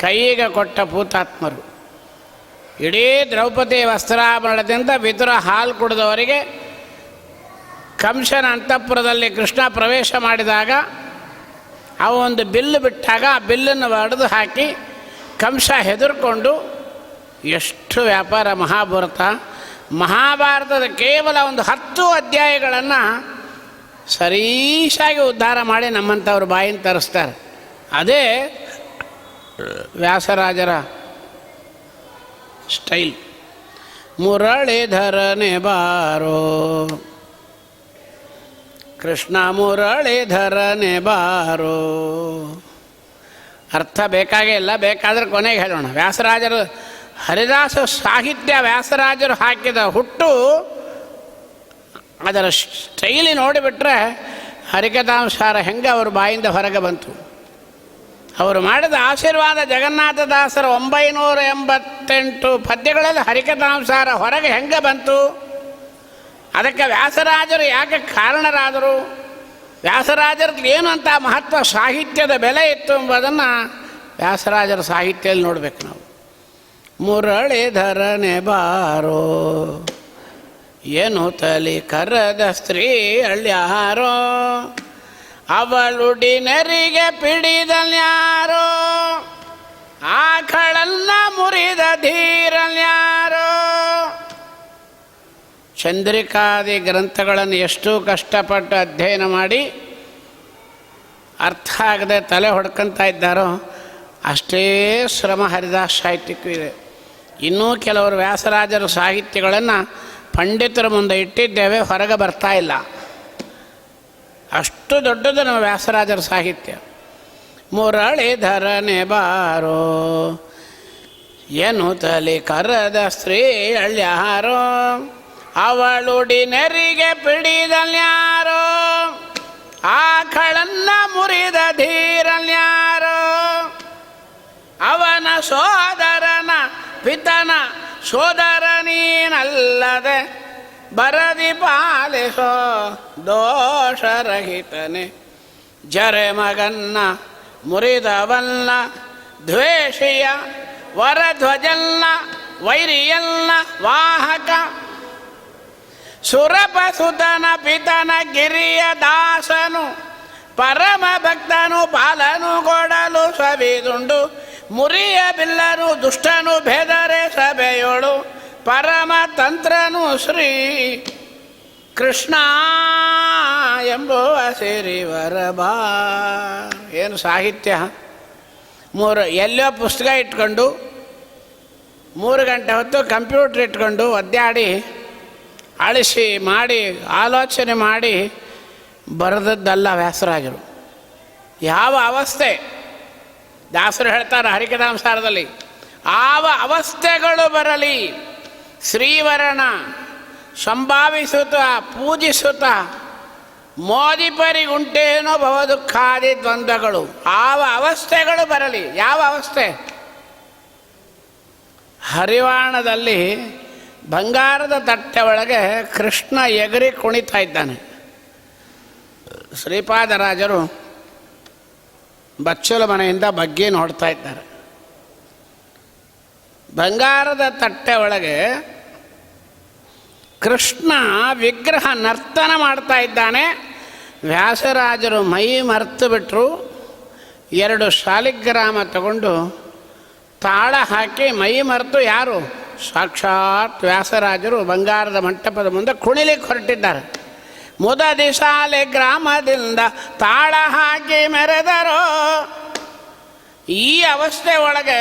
ಕೈಗೆ ಕೊಟ್ಟ ಪೂತಾತ್ಮರು. ಇಡೀ ದ್ರೌಪದಿ ವಸ್ತ್ರಾಭರಣದಿಂದ ವಿದುರ ಹಾಲು ಕುಡಿದವರಿಗೆ ಕಂಸನ ಅಂತಃಪುರದಲ್ಲಿ ಕೃಷ್ಣ ಪ್ರವೇಶ ಮಾಡಿದಾಗ ಅವ ಒಂದು ಬಿಲ್ಲು ಬಿಟ್ಟಾಗ ಆ ಬಿಲ್ಲನ್ನು ಒಡೆದು ಹಾಕಿ ಕಂಸ ಹೆದರ್ಕೊಂಡು ಎಷ್ಟು ವ್ಯಾಪಾರ. ಮಹಾಭಾರತದ ಕೇವಲ ಒಂದು 10 ಅಧ್ಯಾಯಗಳನ್ನು ಸರೀಸಾಗಿ ಉದ್ಧಾರ ಮಾಡಿ ನಮ್ಮಂಥವ್ರ ಬಾಯಿನ ತರಿಸ್ತಾರೆ. ಅದೇ ವ್ಯಾಸರಾಜರ ಸ್ಟೈಲ್. ಮುರಳೀಧರನೆ ಬಾರೋ ಕೃಷ್ಣ ಮುರಳೀಧರನೆ ಬಾರೋ. ಅರ್ಥ ಬೇಕಾಗೇ ಇಲ್ಲ, ಬೇಕಾದರೆ ಕೊನೆಗೆ ಹೇಳೋಣ. ವ್ಯಾಸರಾಜರು ಹರಿದಾಸ ಸಾಹಿತ್ಯ ವ್ಯಾಸರಾಜರು ಹಾಕಿದ ಹುಟ್ಟು, ಅದರ ಸ್ಟೈಲಿ ನೋಡಿಬಿಟ್ರೆ ಹರಿಕಥಾಂಸಾರ ಹೆಂಗೆ ಅವ್ರ ಬಾಯಿಂದ ಹೊರಗೆ ಬಂತು. ಅವರು ಮಾಡಿದ ಆಶೀರ್ವಾದ ಜಗನ್ನಾಥದಾಸರ 988 ಪದ್ಯಗಳಲ್ಲಿ ಹರಿಕಥಾಂಸಾರ ಹೊರಗೆ ಹೆಂಗೆ ಬಂತು? ಅದಕ್ಕೆ ವ್ಯಾಸರಾಜರು ಯಾಕೆ ಕಾರಣರಾದರು? ವ್ಯಾಸರಾಜರಿಗೆ ಏನು ಅಂತ ಮಹತ್ವ, ಸಾಹಿತ್ಯದ ಬೆಲೆ ಇತ್ತು ಎಂಬುದನ್ನು ವ್ಯಾಸರಾಜರ ಸಾಹಿತ್ಯದಲ್ಲಿ ನೋಡಬೇಕು ನಾವು. ಮುರಳೀಧರನೆ ಬಾರೋ ಏನು ತಲಿ ಕರದ ಸ್ತ್ರೀ ಅಳ್ಯಾರೋ, ಅವಳುಡಿನರಿಗೆ ಪಿಡಿದಲ್ಯಾರೋ, ಆಕಳನ್ನ ಮುರಿದ ಧೀರಲ್ಯಾರೋ. ಚಂದ್ರಿಕಾದಿ ಗ್ರಂಥಗಳನ್ನು ಎಷ್ಟು ಕಷ್ಟಪಟ್ಟು ಅಧ್ಯಯನ ಮಾಡಿ ಅರ್ಥ ಆಗದೆ ತಲೆ ಹೊಡ್ಕೊತಾ ಇದ್ದಾರೋ ಅಷ್ಟೇ ಶ್ರಮ ಹರಿದಾಸ ಸಾಹಿತ್ಯಕ್ಕೂ ಇದೆ. ಇನ್ನೂ ಕೆಲವರು ವ್ಯಾಸರಾಜರ ಸಾಹಿತ್ಯಗಳನ್ನು ಪಂಡಿತರ ಮುಂದೆ ಇಟ್ಟಿದ್ದೇವೆ, ಹೊರಗೆ ಬರ್ತಾ ಇಲ್ಲ. ಅಷ್ಟು ದೊಡ್ಡದು ನಮ್ಮ ವ್ಯಾಸರಾಜರ ಸಾಹಿತ್ಯ. ಮುರಳೀಧರನೆ ಬಾರೋ ಏನು ತಲೆ ಕರದ ಸ್ತ್ರೀ ಅಳ್ಯಾರೋ, ಅವಳುಡಿನರಿಗೆ ಪಿಡಿದಲ್ಯಾರೋ, ಆಕಳನ್ನ ಮುರಿದ ಧೀರಲ್ಯಾರೋ, ಅವನ ಸೋದರನ ಪಿತನ ಸೋದರ ನೀನಲ್ಲದೆ ಬರದಿ ಪಾಲಿಸೋ ದೋಷರಹಿತನೆ, ಜರೆ ಮಗನ್ನ ಮುರಿದವಲ್ಲ ದ್ವೇಷಿಯ ವರಧ್ವಜಲ್ಲ ವೈರಿಯಲ್ಲ ವಾಹಕ, ಸುರಪಸುತನ ಪಿತನ ಗಿರಿಯ ದಾಸನು ಪರಮ ಭಕ್ತನು ಪಾಲನು ಕೊಡಲು ಸವಿದುಂಡು, ಮುರಿಯ ಬಿಲ್ಲನು ದುಷ್ಟನು ಬೆದರೆ ಸಭೆಯೋಳು, ಪರಮ ತಂತ್ರನು ಶ್ರೀ ಕೃಷ್ಣ ಎಂಬುವ ಸಿರಿವರಬಾ. ಏನು ಸಾಹಿತ್ಯ! ಎಲ್ಲೋ ಪುಸ್ತಕ ಇಟ್ಕೊಂಡು 3 ಗಂಟೆ ಹೊತ್ತು ಕಂಪ್ಯೂಟ್ರ್ ಇಟ್ಕೊಂಡು ಒದ್ದಾಡಿ ಅಳಿಸಿ ಮಾಡಿ ಆಲೋಚನೆ ಮಾಡಿ ಬರೆದದ್ದಲ್ಲ ವ್ಯಾಸರಾಜರು. ಯಾವ ಅವಸ್ಥೆ, ದಾಸರು ಹೇಳ್ತಾರೆ ಹರಿಕಥಾಂಸಾರದಲ್ಲಿ, ಆವ ಅವಸ್ಥೆಗಳು ಬರಲಿ ಶ್ರೀವರಣ ಸಂಭಾವಿಸುತ್ತ ಪೂಜಿಸುತ್ತ ಮೋದಿಪರಿಗುಂಟೇನೋ ಭವದುಃಖಾದಿ ದ್ವಂದ್ವಗಳು. ಆವ ಅವಸ್ಥೆಗಳು ಬರಲಿ. ಯಾವ ಅವಸ್ಥೆ? ಹರಿವಾಣದಲ್ಲಿ ಬಂಗಾರದ ತಟ್ಟೆ ಒಳಗೆ ಕೃಷ್ಣ ಎಗರಿ ಕುಣಿತಾ ಇದ್ದಾನೆ. ಶ್ರೀಪಾದರಾಜರು ಬಚ್ಚಲ ಮನೆಯಿಂದ ಬಗ್ಗೆ ನೋಡ್ತಾ ಇದ್ದಾರೆ. ಬಂಗಾರದ ತಟ್ಟೆ ಒಳಗೆ ಕೃಷ್ಣ ವಿಗ್ರಹ ನರ್ತನ ಮಾಡ್ತಾ ಇದ್ದಾನೆ. ವ್ಯಾಸರಾಜರು ಮೈ ಮರೆತು ಬಿಟ್ಟರು. 2 ಶಾಲಿಗ್ರಾಮ ತಗೊಂಡು ತಾಳ ಹಾಕಿ ಮೈ ಮರೆತು, ಯಾರು? ಸಾಕ್ಷಾತ್ ವ್ಯಾಸರಾಜರು ಬಂಗಾರದ ಮಂಟಪದ ಮುಂದೆ ಕುಣಿಲಿಕ್ಕೆ ಹೊರಟಿದ್ದಾರೆ. ಮುದದಿ ಶಾಲಿಗ್ರಾಮದಿಂದ ತಾಳ ಹಾಕಿ ಮೆರೆದರೋ. ಈ ಅವಸ್ಥೆ ಒಳಗೆ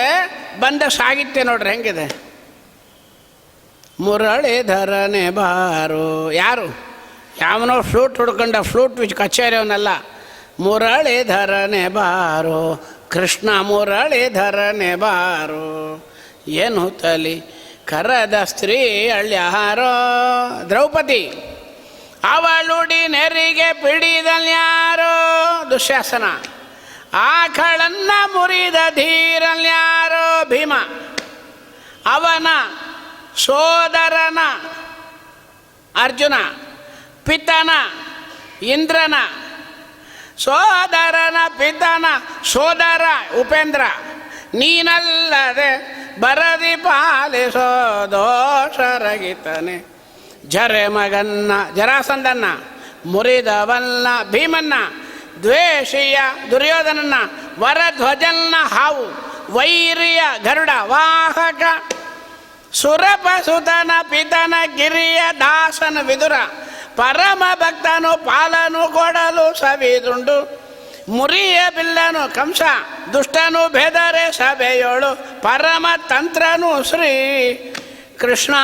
ಬಂದ ಸಾಹಿತ್ಯ ನೋಡ್ರಿ ಹೆಂಗಿದೆ. ಮುರಳೀಧರನೆ ಬಾರೋ. ಯಾರು? ಯಾವನೋ ಫ್ಲೂಟ್ ಹುಡ್ಕೊಂಡ ಫ್ಲೂಟ್ ಕಚೇರಿ ಅವನಲ್ಲ. ಮುರಳೀಧರನೆ ಬಾರೋ ಕೃಷ್ಣ ಮುರಳೀಧರನೆ ಬಾರೋ. ಏನು ತಲಿ ಕರದ ಸ್ತ್ರೀ ಅಳ್ಯಾರೋ. ದ್ರೌಪದಿ ಅವಳುಡಿ ನೆರಿಗೆ ಪಿಡಿದಲ್ಯಾರೋ. ದುಶ್ಯಾಸನ ಆಕಳನ್ನ ಮುರಿದ ಧೀರಲ್ಯಾರೋ. ಭೀಮ ಅವನ ಸೋದರನ ಅರ್ಜುನ, ಪಿತನ ಇಂದ್ರನ, ಸೋದರನ ಪಿತನ ಸೋದರ ಉಪೇಂದ್ರ, ನೀನಲ್ಲದೆ ಬರದಿ ಪಾಲಿಸೋ ದೋಷರಗಿತನೆ. ಜರೆ ಮಗನ್ನ ಜರಾಸಂದನ್ನ ಮುರಿದವನ್ನ ಭೀಮನ್ನ, ದ್ವೇಷಿಯ ದುರ್ಯೋಧನನ್ನ, ವರಧ್ವಜನ್ನ ಹಾವು, ವೈರಿಯ ಗರುಡ ವಾಹಕ, ಸುರಪಸುತನ ಪಿತನ ಗಿರಿಯ ದಾಸನ ವಿದುರ, ಪರಮ ಭಕ್ತನು ಪಾಲನು ಕೊಡಲು ಸವಿದುಂಡು, ಮುರಿಯ ಬಿಲ್ಲನು ಕಂಸ, ದುಷ್ಟನು ಬೆದರೆ ಸಭೆಯೋಳು, ಪರಮ ತಂತ್ರನು ಶ್ರೀ ಕೃಷ್ಣ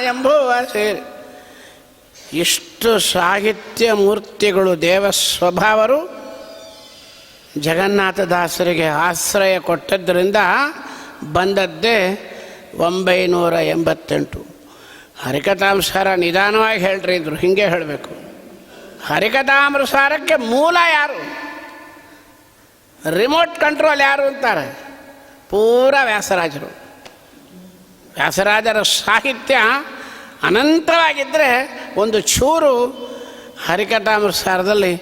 ಎಂಬುವ ಸೇರಿ. ಇಷ್ಟು ಸಾಹಿತ್ಯ ಮೂರ್ತಿಗಳು ದೇವ ಸ್ವಭಾವರು ಜಗನ್ನಾಥದಾಸರಿಗೆ ಆಶ್ರಯ ಕೊಟ್ಟದ್ದರಿಂದ ಬಂದದ್ದೇ 988. ಹರಿಕಥಾಂಸಾರ ನಿಧಾನವಾಗಿ ಹೇಳ್ರಿ ಇದ್ರು, ಹೀಗೆ ಹೇಳಬೇಕು. ಹರಿಕಥಾಮೃತಸಾರಕ್ಕೆ ಮೂಲ ಯಾರು? ರಿಮೋಟ್ ಕಂಟ್ರೋಲ್ ಯಾರು ಅಂತಾರೆ? ಪೂರ ವ್ಯಾಸರಾಜರು. ವ್ಯಾಸರಾಜರ ಸಾಹಿತ್ಯ ಅನಂತವಾಗಿದ್ದರೆ ಒಂದು ಚೂರು ಹರಿಕಥಾಮೃತಸಾರದಲ್ಲಿ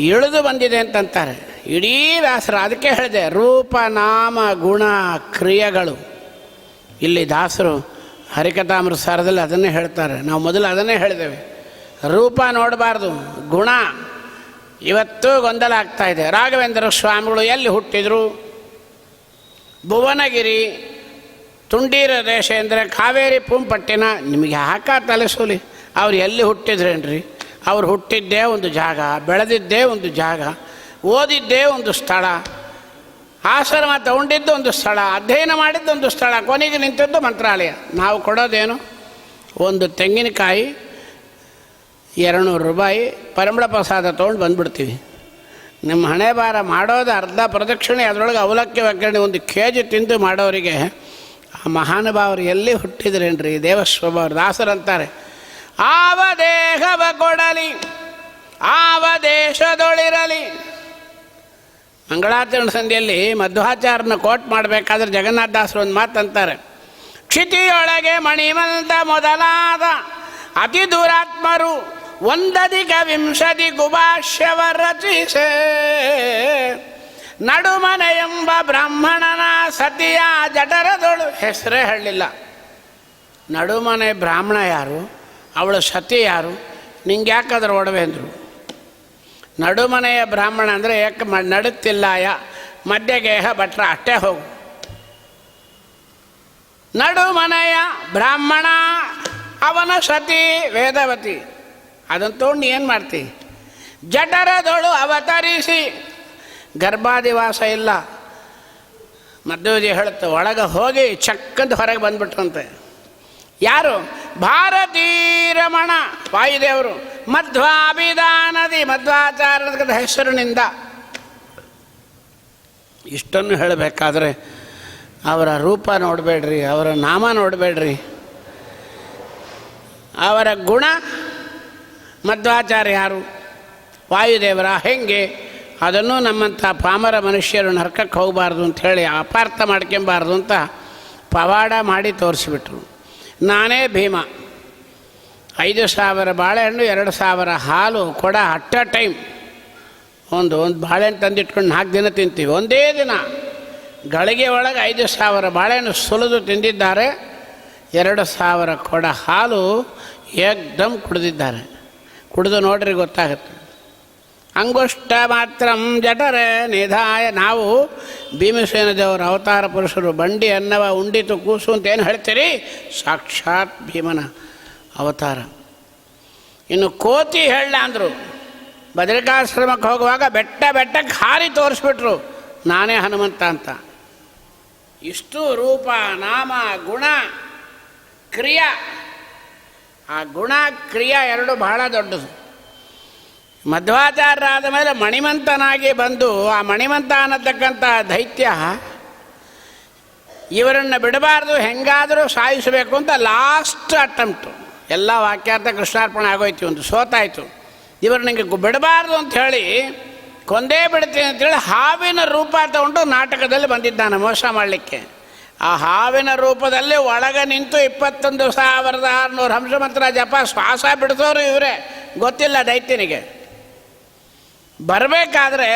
ಇಳಿದು ಬಂದಿದೆ ಅಂತಂತಾರೆ. ಇಡೀ ವ್ಯಾಸರ, ಅದಕ್ಕೆ ಹೇಳಿದೆ ರೂಪ ನಾಮ ಗುಣ ಕ್ರಿಯೆಗಳು. ಇಲ್ಲಿ ದಾಸರು ಹರಿಕಥಾಮೃತಸಾರದಲ್ಲಿ ಅದನ್ನೇ ಹೇಳ್ತಾರೆ. ನಾವು ಮೊದಲು ಅದನ್ನೇ ಹೇಳಿದ್ದೇವೆ. ರೂಪ ನೋಡಬಾರ್ದು, ಗುಣ. ಇವತ್ತು ಗೊಂದಲ ಆಗ್ತಾ ಇದೆ. ರಾಘವೇಂದ್ರ ಸ್ವಾಮಿಗಳು ಎಲ್ಲಿ ಹುಟ್ಟಿದರು? ಭುವನಗಿರಿ, ತುಂಡೀರ ದೇಶ ಅಂದರೆ ಕಾವೇರಿ ಪೂಂಪಟ್ಟಿನ. ನಿಮಗೆ ಹಾಕ ತಲೆಸೂಲಿ. ಅವ್ರು ಎಲ್ಲಿ ಹುಟ್ಟಿದ್ರೇನ್ರಿ? ಅವ್ರು ಹುಟ್ಟಿದ್ದೇ ಒಂದು ಜಾಗ, ಬೆಳೆದಿದ್ದೇ ಒಂದು ಜಾಗ, ಓದಿದ್ದೇ ಒಂದು ಸ್ಥಳ, ಆಶ್ರಮ ತಗೊಂಡಿದ್ದು ಒಂದು ಸ್ಥಳ, ಅಧ್ಯಯನ ಮಾಡಿದ್ದೊಂದು ಸ್ಥಳ, ಕೊನೆಗೆ ನಿಂತಿದ್ದು ಮಂತ್ರಾಲಯ. ನಾವು ಕೊಡೋದೇನು? ಒಂದು ತೆಂಗಿನಕಾಯಿ 200 ರೂಪಾಯಿ ಪರಿಮಳ ಪ್ರಸಾದ ತೊಗೊಂಡು ಬಂದುಬಿಡ್ತೀವಿ. ನಿಮ್ಮ ಹಣೆ ಬಾರ ಮಾಡೋದು ಅರ್ಧ ಪ್ರದಕ್ಷಿಣೆ, ಅದರೊಳಗೆ ಅವಲಕ್ಕಿ ಒಗ್ಗರಣೆ 1 kg ತಿಂದು ಮಾಡೋರಿಗೆ ಆ ಮಹಾನುಭಾವರು ಎಲ್ಲಿ ಹುಟ್ಟಿದ್ರೇನ್ರಿ? ದೇವಸ್ವಭಾವರು. ದಾಸರಂತಾರೆ, ಆವ ದೇಹವ ಕೊಡಲಿ ಆವ ದೇಶದೊಳಿರಲಿ. ಮಂಗಳಾಚರಣ ಸಂಧಿಯಲ್ಲಿ ಮಧ್ವಾಚಾರ್ಯನ ಕೋಟ್ ಮಾಡಬೇಕಾದ್ರೆ ಜಗನ್ನಾಥದಾಸರು ಒಂದು ಮಾತಂತಾರೆ, ಕ್ಷಿತಿಯೊಳಗೆ ಮಣಿಮಂತ ಮೊದಲಾದ ಅತಿ ದುರಾತ್ಮರು 120 ಗುಭಾಷ್ಯವ ರಚಿಸೆ. ನಡುಮನೆ ಎಂಬ ಬ್ರಾಹ್ಮಣನ ಸತಿಯ ಜಠರದೊಳು. ಹೆಸರೇ ಹೇಳಲಿಲ್ಲ. ನಡುಮನೆ ಬ್ರಾಹ್ಮಣ ಯಾರು? ಅವಳ ಸತಿ ಯಾರು? ನಿಂಗೆ ಯಾಕಾದ್ರೆ ಒಡವೆ ಅಂದರು. ನಡುಮನೆಯ ಬ್ರಾಹ್ಮಣ ಅಂದರೆ ಯಾಕೆ ನಡುತ್ತಿಲ್ಲಾಯ ಮಧ್ಯಗೇಹ ಭಟ್ರ ಅಷ್ಟೇ ಹೋಗು. ನಡುಮನೆಯ ಬ್ರಾಹ್ಮಣ ಅವನ ಸತಿ ವೇದವತಿ. ಅದನ್ನು ತೊಗೊಂಡು ಏನು ಮಾಡ್ತಿ? ಜಠರದೊಳು ಅವತರಿಸಿ. ಗರ್ಭಾದಿವಾಸ ಇಲ್ಲ. ಮಧ್ವಜಿ ಹೇಳುತ್ತೆ, ಒಳಗೆ ಹೋಗಿ ಚಕ್ಕಂತ ಹೊರಗೆ ಬಂದ್ಬಿಟ್ರಂತೆ. ಯಾರು? ಭಾರತೀ ರಮಣ ವಾಯುದೇವರು. ಮಧ್ವಾಭಿಧಾನದಿ ಮಧ್ವಾಚಾರ್ಯದ ಹೆಸರಿನಿಂದ. ಇಷ್ಟನ್ನು ಹೇಳಬೇಕಾದ್ರೆ ಅವರ ರೂಪ ನೋಡಬೇಡ್ರಿ, ಅವರ ನಾಮ ನೋಡಬೇಡ್ರಿ, ಅವರ ಗುಣ ಮಧ್ವಾಚಾರ್ಯ ಯಾರು? ವಾಯುದೇವರ? ಹೆಂಗೆ? ಅದನ್ನು ನಮ್ಮಂಥ ಪಾಮರ ಮನುಷ್ಯರು ನರಕಕ್ಕೆ ಹೋಗಬಾರ್ದು ಅಂಥೇಳಿ ಅಪಾರ್ಥ ಮಾಡ್ಕೊಬಾರ್ದು ಅಂತ ಪವಾಡ ಮಾಡಿ ತೋರಿಸಿಬಿಟ್ರು. ನಾನೇ ಭೀಮ. 5,000 ಬಾಳೆಹಣ್ಣು, 2,000 ಹಾಲು ಕೊಡ ಅಟ್ಟ ಟೈಮ್. ಒಂದು ಬಾಳೆಹಣ್ಣು ತಂದಿಟ್ಕೊಂಡು 4 ದಿನ ತಿಂತೀವಿ. ಒಂದೇ ದಿನ ಗಳಿಗೆ ಒಳಗೆ 5,000 ಬಾಳೆಹಣ್ಣು ಸುಲಿದು ತಿಂದಿದ್ದಾರೆ. 2,000 ಕೊಡ ಹಾಲು ಏಕ್ದಮ್ ಕುಡಿದಿದ್ದಾರೆ. ಕುಡಿದು ನೋಡ್ರಿ ಗೊತ್ತಾಗುತ್ತೆ. ಅಂಗುಷ್ಟ ಮಾತ್ರ ಜಠರ ನಿಧಾಯ. ನಾವು ಭೀಮಸೇನ ದೇವರ ಅವತಾರ ಪುರುಷರು. ಬಂಡಿ ಅನ್ನವ ಉಂಡಿತು ಕೂಸು ಅಂತ ಏನು ಹೇಳ್ತೀರಿ? ಸಾಕ್ಷಾತ್ ಭೀಮನ ಅವತಾರ. ಇನ್ನು ಕೋತಿ ಹೇಳ ಅಂದರು. ಬದರಿಕಾಶ್ರಮಕ್ಕೆ ಹೋಗುವಾಗ ಬೆಟ್ಟಕ್ಕೆ ಹಾರಿ ತೋರಿಸ್ಬಿಟ್ರು ನಾನೇ ಹನುಮಂತ ಅಂತ. ಇಷ್ಟು ರೂಪ, ನಾಮ, ಗುಣ, ಕ್ರಿಯಾ. ಆ ಗುಣ ಕ್ರಿಯಾ ಎರಡು ಬಹಳ ದೊಡ್ಡದು. ಮಧ್ವಾಚಾರ್ಯರಾದ ಮೇಲೆ ಮಣಿಮಂತನಾಗಿ ಬಂದು ಆ ಮಣಿಮಂತ ಅನ್ನತಕ್ಕಂಥ ದೈತ್ಯ ಇವರನ್ನು ಬಿಡಬಾರ್ದು, ಹೆಂಗಾದರೂ ಸಾಯಿಸಬೇಕು ಅಂತ ಲಾಸ್ಟ್ ಅಟೆಂಪ್ಟು. ಎಲ್ಲ ವಾಕ್ಯಾರ್ಥ ಕೃಷ್ಣಾರ್ಪಣೆ ಆಗೋಯ್ತು. ಒಂದು ಸೋತಾಯಿತು. ಇವರು ನನಗೆ ಬಿಡಬಾರ್ದು ಅಂಥೇಳಿ ಕೊಂದೇ ಬಿಡ್ತೀನಿ ಅಂತೇಳಿ ಹಾವಿನ ರೂಪ ತಗೊಂಡು ನಾಟಕದಲ್ಲಿ ಬಂದಿದ್ದಾನೆ ಮೋಸ ಮಾಡಲಿಕ್ಕೆ. ಆ ಹಾವಿನ ರೂಪದಲ್ಲಿ ಒಳಗೆ ನಿಂತು 21,600 ಹಂಸಮಂತ್ರ ಜಪ ಶ್ವಾಸ ಬಿಡಿಸೋರು ಇವರೇ. ಗೊತ್ತಿಲ್ಲ ದೈತ್ಯನಿಗೆ. ಬರಬೇಕಾದ್ರೆ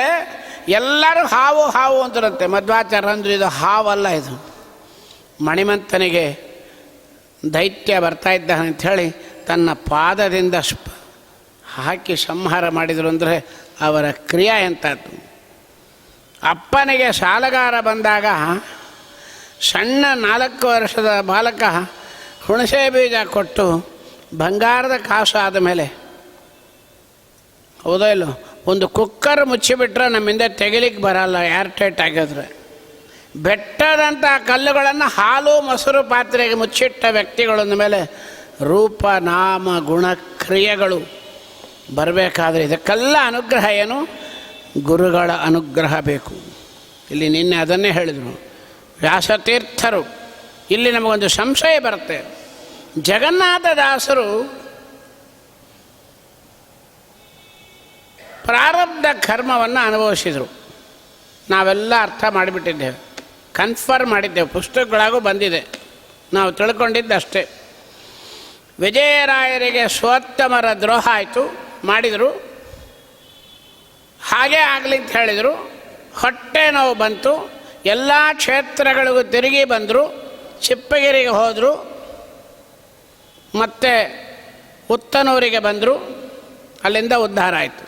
ಎಲ್ಲರೂ ಹಾವು ಹಾವು ಅಂತರಂತೆ. ಮಧ್ವಾಚಾರ್ಯ ಅಂದರು ಇದು ಹಾವಲ್ಲ, ಇದು ಮಣಿಮಂತನಿಗೆ ದೈತ್ಯ ಬರ್ತಾ ಇದ್ದಾನೆ ಅಂಥೇಳಿ ತನ್ನ ಪಾದದಿಂದ ಹಾಕಿ ಸಂಹಾರ ಮಾಡಿದರು. ಅಂದರೆ ಅವರ ಕ್ರಿಯೆ ಎಂಥದ್ದು. ಅಪ್ಪನಿಗೆ ಸಾಲಗಾರ ಬಂದಾಗ ಸಣ್ಣ 4 ವರ್ಷದ ಬಾಲಕ ಹುಣಸೆ ಬೀಜ ಕೊಟ್ಟು ಬಂಗಾರದ ಕಾಸು ಆದ ಮೇಲೆ, ಹೌದೋ ಇಲ್ಲೋ, ಒಂದು ಕುಕ್ಕರ್ ಮುಚ್ಚಿಬಿಟ್ರೆ ನಮ್ಮಿಂದ ತೆಗಿಲಿಕ್ಕೆ ಬರಲ್ಲ, ಏರ್ ಟೈಟ್ ಆಗಿದ್ರೆ. ಬೆಟ್ಟದಂಥ ಕಲ್ಲುಗಳನ್ನು ಹಾಲು ಮೊಸರು ಪಾತ್ರೆಗೆ ಮುಚ್ಚಿಟ್ಟ ವ್ಯಕ್ತಿಗಳಂದ ಮೇಲೆ ರೂಪ, ನಾಮ, ಗುಣ, ಕ್ರಿಯೆಗಳು ಬರಬೇಕಾದ್ರೆ ಇದಕ್ಕೆಲ್ಲ ಅನುಗ್ರಹ ಏನು? ಗುರುಗಳ ಅನುಗ್ರಹ ಬೇಕು. ಇಲ್ಲಿ ನಿನ್ನೆ ಅದನ್ನೇ ಹೇಳಿದರು ವ್ಯಾಸತೀರ್ಥರು. ಇಲ್ಲಿ ನಮಗೊಂದು ಸಂಶಯ ಬರುತ್ತೆ. ಜಗನ್ನಾಥದಾಸರು ಪ್ರಾರಬ್ಧ ಕರ್ಮವನ್ನು ಅನುಭವಿಸಿದರು. ನಾವೆಲ್ಲ ಅರ್ಥ ಮಾಡಿಬಿಟ್ಟಿದ್ದೇವೆ, ಕನ್ಫರ್ಮ್ ಮಾಡಿದ್ದೇವೆ, ಪುಸ್ತಕಗಳಾಗೂ ಬಂದಿದೆ, ನಾವು ತಿಳ್ಕೊಂಡಿದ್ದಷ್ಟೇ. ವಿಜಯರಾಯರಿಗೆ ಸ್ವೋತ್ತಮರ ದ್ರೋಹ ಆಯಿತು, ಮಾಡಿದರು. ಹಾಗೇ ಆಗಲಿ ಅಂತ ಹೇಳಿದರು. ಹೊಟ್ಟೆ ನೋವು ಬಂತು. ಎಲ್ಲ ಕ್ಷೇತ್ರಗಳಿಗೂ ತಿರುಗಿ ಬಂದರು. ಚಿಪ್ಪಗಿರಿಗೆ ಹೋದರು, ಮತ್ತು ಉತ್ತನೂರಿಗೆ ಬಂದರು. ಅಲ್ಲಿಂದ ಉದ್ಧಾರ ಆಯಿತು.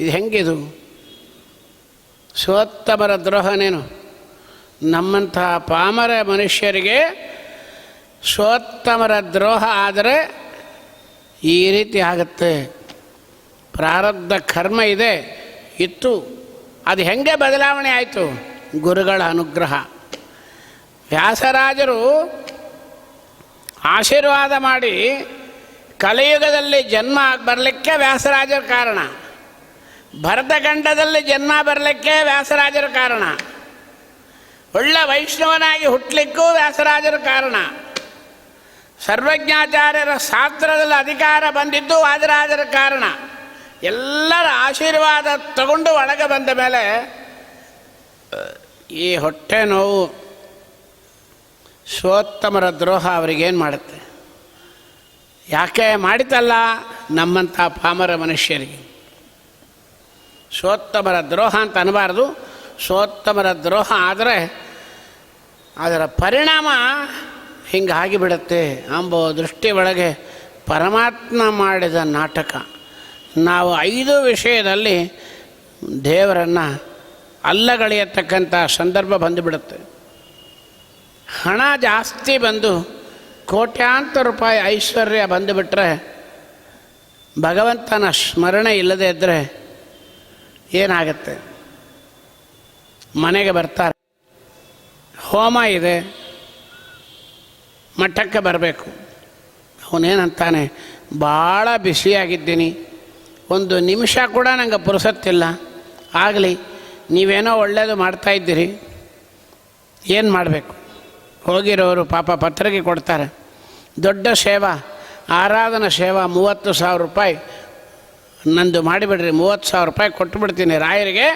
ಇದು ಹೆಂಗಿದು? ಸ್ವೋತ್ತಮರ ದ್ರೋಹನೇನು? ನಮ್ಮಂತಹ ಪಾಮರ ಮನುಷ್ಯರಿಗೆ ಸ್ವೋತ್ತಮರ ದ್ರೋಹ ಆದರೆ ಈ ರೀತಿ ಆಗುತ್ತೆ. ಪ್ರಾರಬ್ಧ ಕರ್ಮ ಇದೆ, ಇತ್ತು. ಅದು ಹೆಂಗೆ ಬದಲಾವಣೆ ಆಯಿತು? ಗುರುಗಳ ಅನುಗ್ರಹ. ವ್ಯಾಸರಾಜರು ಆಶೀರ್ವಾದ ಮಾಡಿ ಕಲಿಯುಗದಲ್ಲಿ ಜನ್ಮ ಬರಲಿಕ್ಕೆ ವ್ಯಾಸರಾಜರ ಕಾರಣ. ಭರತಖಂಡದಲ್ಲಿ ಜನ್ಮ ಬರಲಿಕ್ಕೆ ವ್ಯಾಸರಾಜರ ಕಾರಣ. ಒಳ್ಳೆ ವೈಷ್ಣವನಾಗಿ ಹುಟ್ಟಲಿಕ್ಕೂ ವ್ಯಾಸರಾಜರ ಕಾರಣ. ಸರ್ವಜ್ಞಾಚಾರ್ಯರ ಶಾಸ್ತ್ರದಲ್ಲಿ ಅಧಿಕಾರ ಬಂದಿದ್ದು ವಾದಿರಾಜರ ಕಾರಣ. ಎಲ್ಲರ ಆಶೀರ್ವಾದ ತಗೊಂಡು ಒಳಗೆ ಬಂದ ಮೇಲೆ ಈ ಹೊಟ್ಟೆ ನೋವು, ಸ್ವೋತ್ತಮರ ದ್ರೋಹ ಅವರಿಗೇನು ಮಾಡುತ್ತೆ? ಯಾಕೆ ಮಾಡಿತಲ್ಲ? ನಮ್ಮಂಥ ಪಾಮರ ಮನುಷ್ಯರಿಗೆ ಸ್ವೋತ್ತಮರ ದ್ರೋಹ ಅಂತ ಅನ್ನಬಾರ್ದು. ಸ್ವೋತ್ತಮರ ದ್ರೋಹ ಆದರೆ ಅದರ ಪರಿಣಾಮ ಹಿಂಗಾಗಿಬಿಡುತ್ತೆ ಎಂಬ ದೃಷ್ಟಿ ಒಳಗೆ ಪರಮಾತ್ಮ ಮಾಡಿದ ನಾಟಕ. ನಾವು 5 ವಿಷಯದಲ್ಲಿ ದೇವರನ್ನು ಅಲ್ಲಗಳೆಯತಕ್ಕಂಥ ಸಂದರ್ಭ ಬಂದುಬಿಡುತ್ತೆ. ಹಣ ಜಾಸ್ತಿ ಬಂದು ಕೋಟ್ಯಾಂತರ ರೂಪಾಯಿ ಐಶ್ವರ್ಯ ಬಂದುಬಿಟ್ರೆ ಭಗವಂತನ ಸ್ಮರಣೆ ಇಲ್ಲದೇ ಇದ್ದರೆ ಏನಾಗುತ್ತೆ? ಮನೆಗೆ ಬರ್ತಾರೆ, ಹೋಮ ಇದೆ, ಮಠಕ್ಕೆ ಬರಬೇಕು. ಅವನೇನಂತಾನೆ, ಭಾಳ ಬಿಸಿಯಾಗಿದ್ದೀನಿ, 1 ನಿಮಿಷ ಕೂಡ ನಂಗೆ ಪುರುಸತ್ತಿಲ್ಲ. ಆಗಲಿ, ನೀವೇನೋ ಒಳ್ಳೆಯದು ಮಾಡ್ತಾಯಿದ್ದೀರಿ, ಏನು ಮಾಡಬೇಕು? ಹೋಗಿರೋರು ಪಾಪ ಪತ್ರಿಕೆ ಕೊಡ್ತಾರೆ, ದೊಡ್ಡ ಸೇವಾ, ಆರಾಧನಾ ಸೇವಾ 30,000 ರೂಪಾಯಿ ನಂದು ಮಾಡಿಬಿಡ್ರಿ, 30,000 ರೂಪಾಯಿ ಕೊಟ್ಟುಬಿಡ್ತೀನಿ ರಾಯರಿಗೆ,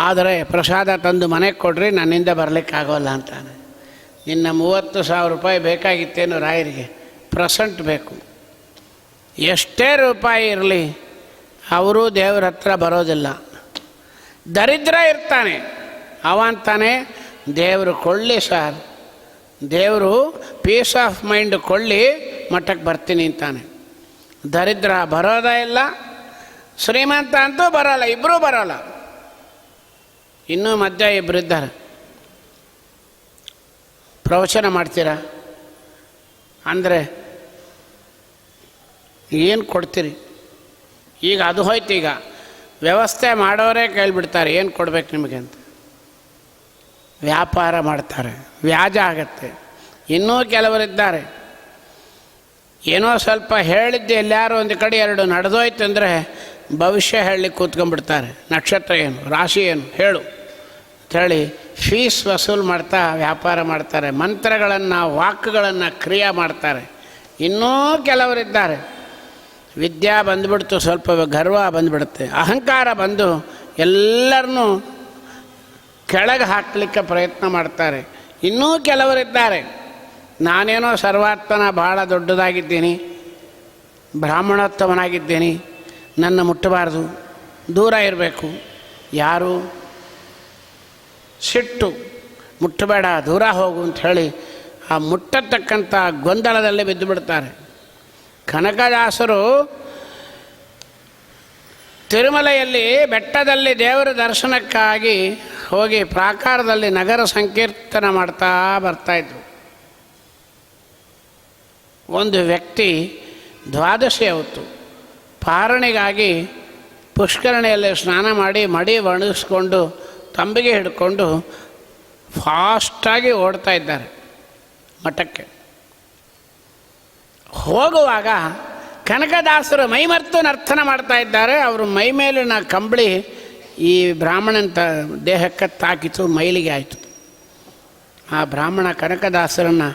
ಆದರೆ ಪ್ರಸಾದ ತಂದು ಮನೆಗೆ ಕೊಡ್ರಿ, ನನ್ನಿಂದ ಬರಲಿಕ್ಕಾಗೋಲ್ಲ ಅಂತಾನೆ. ನಿನ್ನ 30,000 ರೂಪಾಯಿ ಬೇಕಾಗಿತ್ತೇನು ರಾಯರಿಗೆ? ಪ್ರೆಸೆಂಟ್ ಬೇಕು. ಎಷ್ಟೇ ರೂಪಾಯಿ ಇರಲಿ ಅವರು ದೇವ್ರ ಹತ್ರ ಬರೋದಿಲ್ಲ. ದರಿದ್ರ ಇರ್ತಾನೆ, ಅವ ಅಂತಾನೆ ದೇವರು ಕೊಳ್ಳಿ ಸರ್, ದೇವರು ಪೀಸ್ ಆಫ್ ಮೈಂಡ್ ಕೊಳ್ಳಿ, ಮಠಕ್ಕೆ ಬರ್ತೀನಿ ಅಂತಾನೆ. ದರಿದ್ರ ಬರೋದೇ ಇಲ್ಲ, ಶ್ರೀಮಂತ ಅಂತೂ ಬರೋಲ್ಲ, ಇಬ್ಬರೂ ಬರೋಲ್ಲ. ಇನ್ನೂ ಮಧ್ಯ ಇಬ್ಬರಿದ್ದಾರೆ. ಪ್ರವಚನ ಮಾಡ್ತೀರಾ ಅಂದರೆ ಏನು ಕೊಡ್ತೀರಿ? ಈಗ ಅದು ಹೋಯ್ತು, ಈಗ ವ್ಯವಸ್ಥೆ ಮಾಡೋರೇ ಕೇಳಿಬಿಡ್ತಾರೆ ಏನು ಕೊಡ್ಬೇಕು ನಿಮಗೆ ಅಂತ. ವ್ಯಾಪಾರ ಮಾಡ್ತಾರೆ, ವ್ಯಾಜ ಆಗತ್ತೆ. ಇನ್ನೂ ಕೆಲವರಿದ್ದಾರೆ, ಏನೋ ಸ್ವಲ್ಪ ಹೇಳಿದ್ದೆ ಎಲ್ಲಾರು ಒಂದು ಕಡೆ ಎರಡು ನಡೆದೋಯ್ತು ಅಂದರೆ ಭವಿಷ್ಯ ಹೇಳಲಿಕ್ಕೆ ಕೂತ್ಕೊಂಡ್ಬಿಡ್ತಾರೆ. ನಕ್ಷತ್ರ ಏನು, ರಾಶಿ ಏನು ಹೇಳು ಅಂಥೇಳಿ ಫೀಸ್ ವಸೂಲು ಮಾಡ್ತಾ ವ್ಯಾಪಾರ ಮಾಡ್ತಾರೆ. ಮಂತ್ರಗಳನ್ನು, ವಾಕ್ಗಳನ್ನು ಕ್ರಿಯೆ ಮಾಡ್ತಾರೆ. ಇನ್ನೂ ಕೆಲವರಿದ್ದಾರೆ, ವಿದ್ಯಾ ಬಂದುಬಿಡ್ತು, ಸ್ವಲ್ಪ ಗರ್ವ ಬಂದುಬಿಡುತ್ತೆ, ಅಹಂಕಾರ ಬಂದು ಎಲ್ಲರನ್ನೂ ಕೆಳಗೆ ಹಾಕಲಿಕ್ಕೆ ಪ್ರಯತ್ನ ಮಾಡ್ತಾರೆ. ಇನ್ನೂ ಕೆಲವರಿದ್ದಾರೆ, ನಾನೇನೋ ಸರ್ವಾತ್ಮನ ಭಾಳ ದೊಡ್ಡದಾಗಿದ್ದೀನಿ, ಬ್ರಾಹ್ಮಣೋತ್ತಮನಾಗಿದ್ದೀನಿ, ನನ್ನ ಮುಟ್ಟಬಾರ್ದು, ದೂರ ಇರಬೇಕು. ಯಾರು? ಸಿಟ್ಟು, ಮುಟ್ಟಬೇಡ, ದೂರ ಹೋಗು ಅಂಥೇಳಿ ಆ ಮುಟ್ಟತಕ್ಕಂಥ ಗೊಂದಲದಲ್ಲಿ ಬಿದ್ದು ಬಿಡ್ತಾರೆ. ಕನಕದಾಸರು ತಿರುಮಲೆಯಲ್ಲಿ ಬೆಟ್ಟದಲ್ಲಿ ದೇವರ ದರ್ಶನಕ್ಕಾಗಿ ಹೋಗಿ ಪ್ರಾಕಾರದಲ್ಲಿ ನಗರ ಸಂಕೀರ್ತನ ಮಾಡ್ತಾ ಬರ್ತಾಯಿದ್ರು. ಒಂದು ವ್ಯಕ್ತಿ ದ್ವಾದಶಿ ಅವತ್ತು ಪಾರಣೆಗಾಗಿ ಪುಷ್ಕರಣಿಯಲ್ಲಿ ಸ್ನಾನ ಮಾಡಿ ಮಡಿ ಒಣಗಿಸ್ಕೊಂಡು ತಂಬಿಗೆ ಹಿಡ್ಕೊಂಡು ಫಾಸ್ಟಾಗಿ ಓಡ್ತಾ ಇದ್ದಾರೆ ಮಠಕ್ಕೆ. ಹೋಗುವಾಗ ಕನಕದಾಸರು ಮೈಮರ್ತು ನರ್ತನ ಮಾಡ್ತಾ ಇದ್ದಾರೆ. ಅವರು ಮೈ ಮೇಲಿನ ಕಂಬಳಿ ಈ ಬ್ರಾಹ್ಮಣನ ದೇಹಕ್ಕೆ ತಾಕಿತು, ಮೈಲಿಗೆ ಆಯಿತು. ಆ ಬ್ರಾಹ್ಮಣ ಕನಕದಾಸರನ್ನು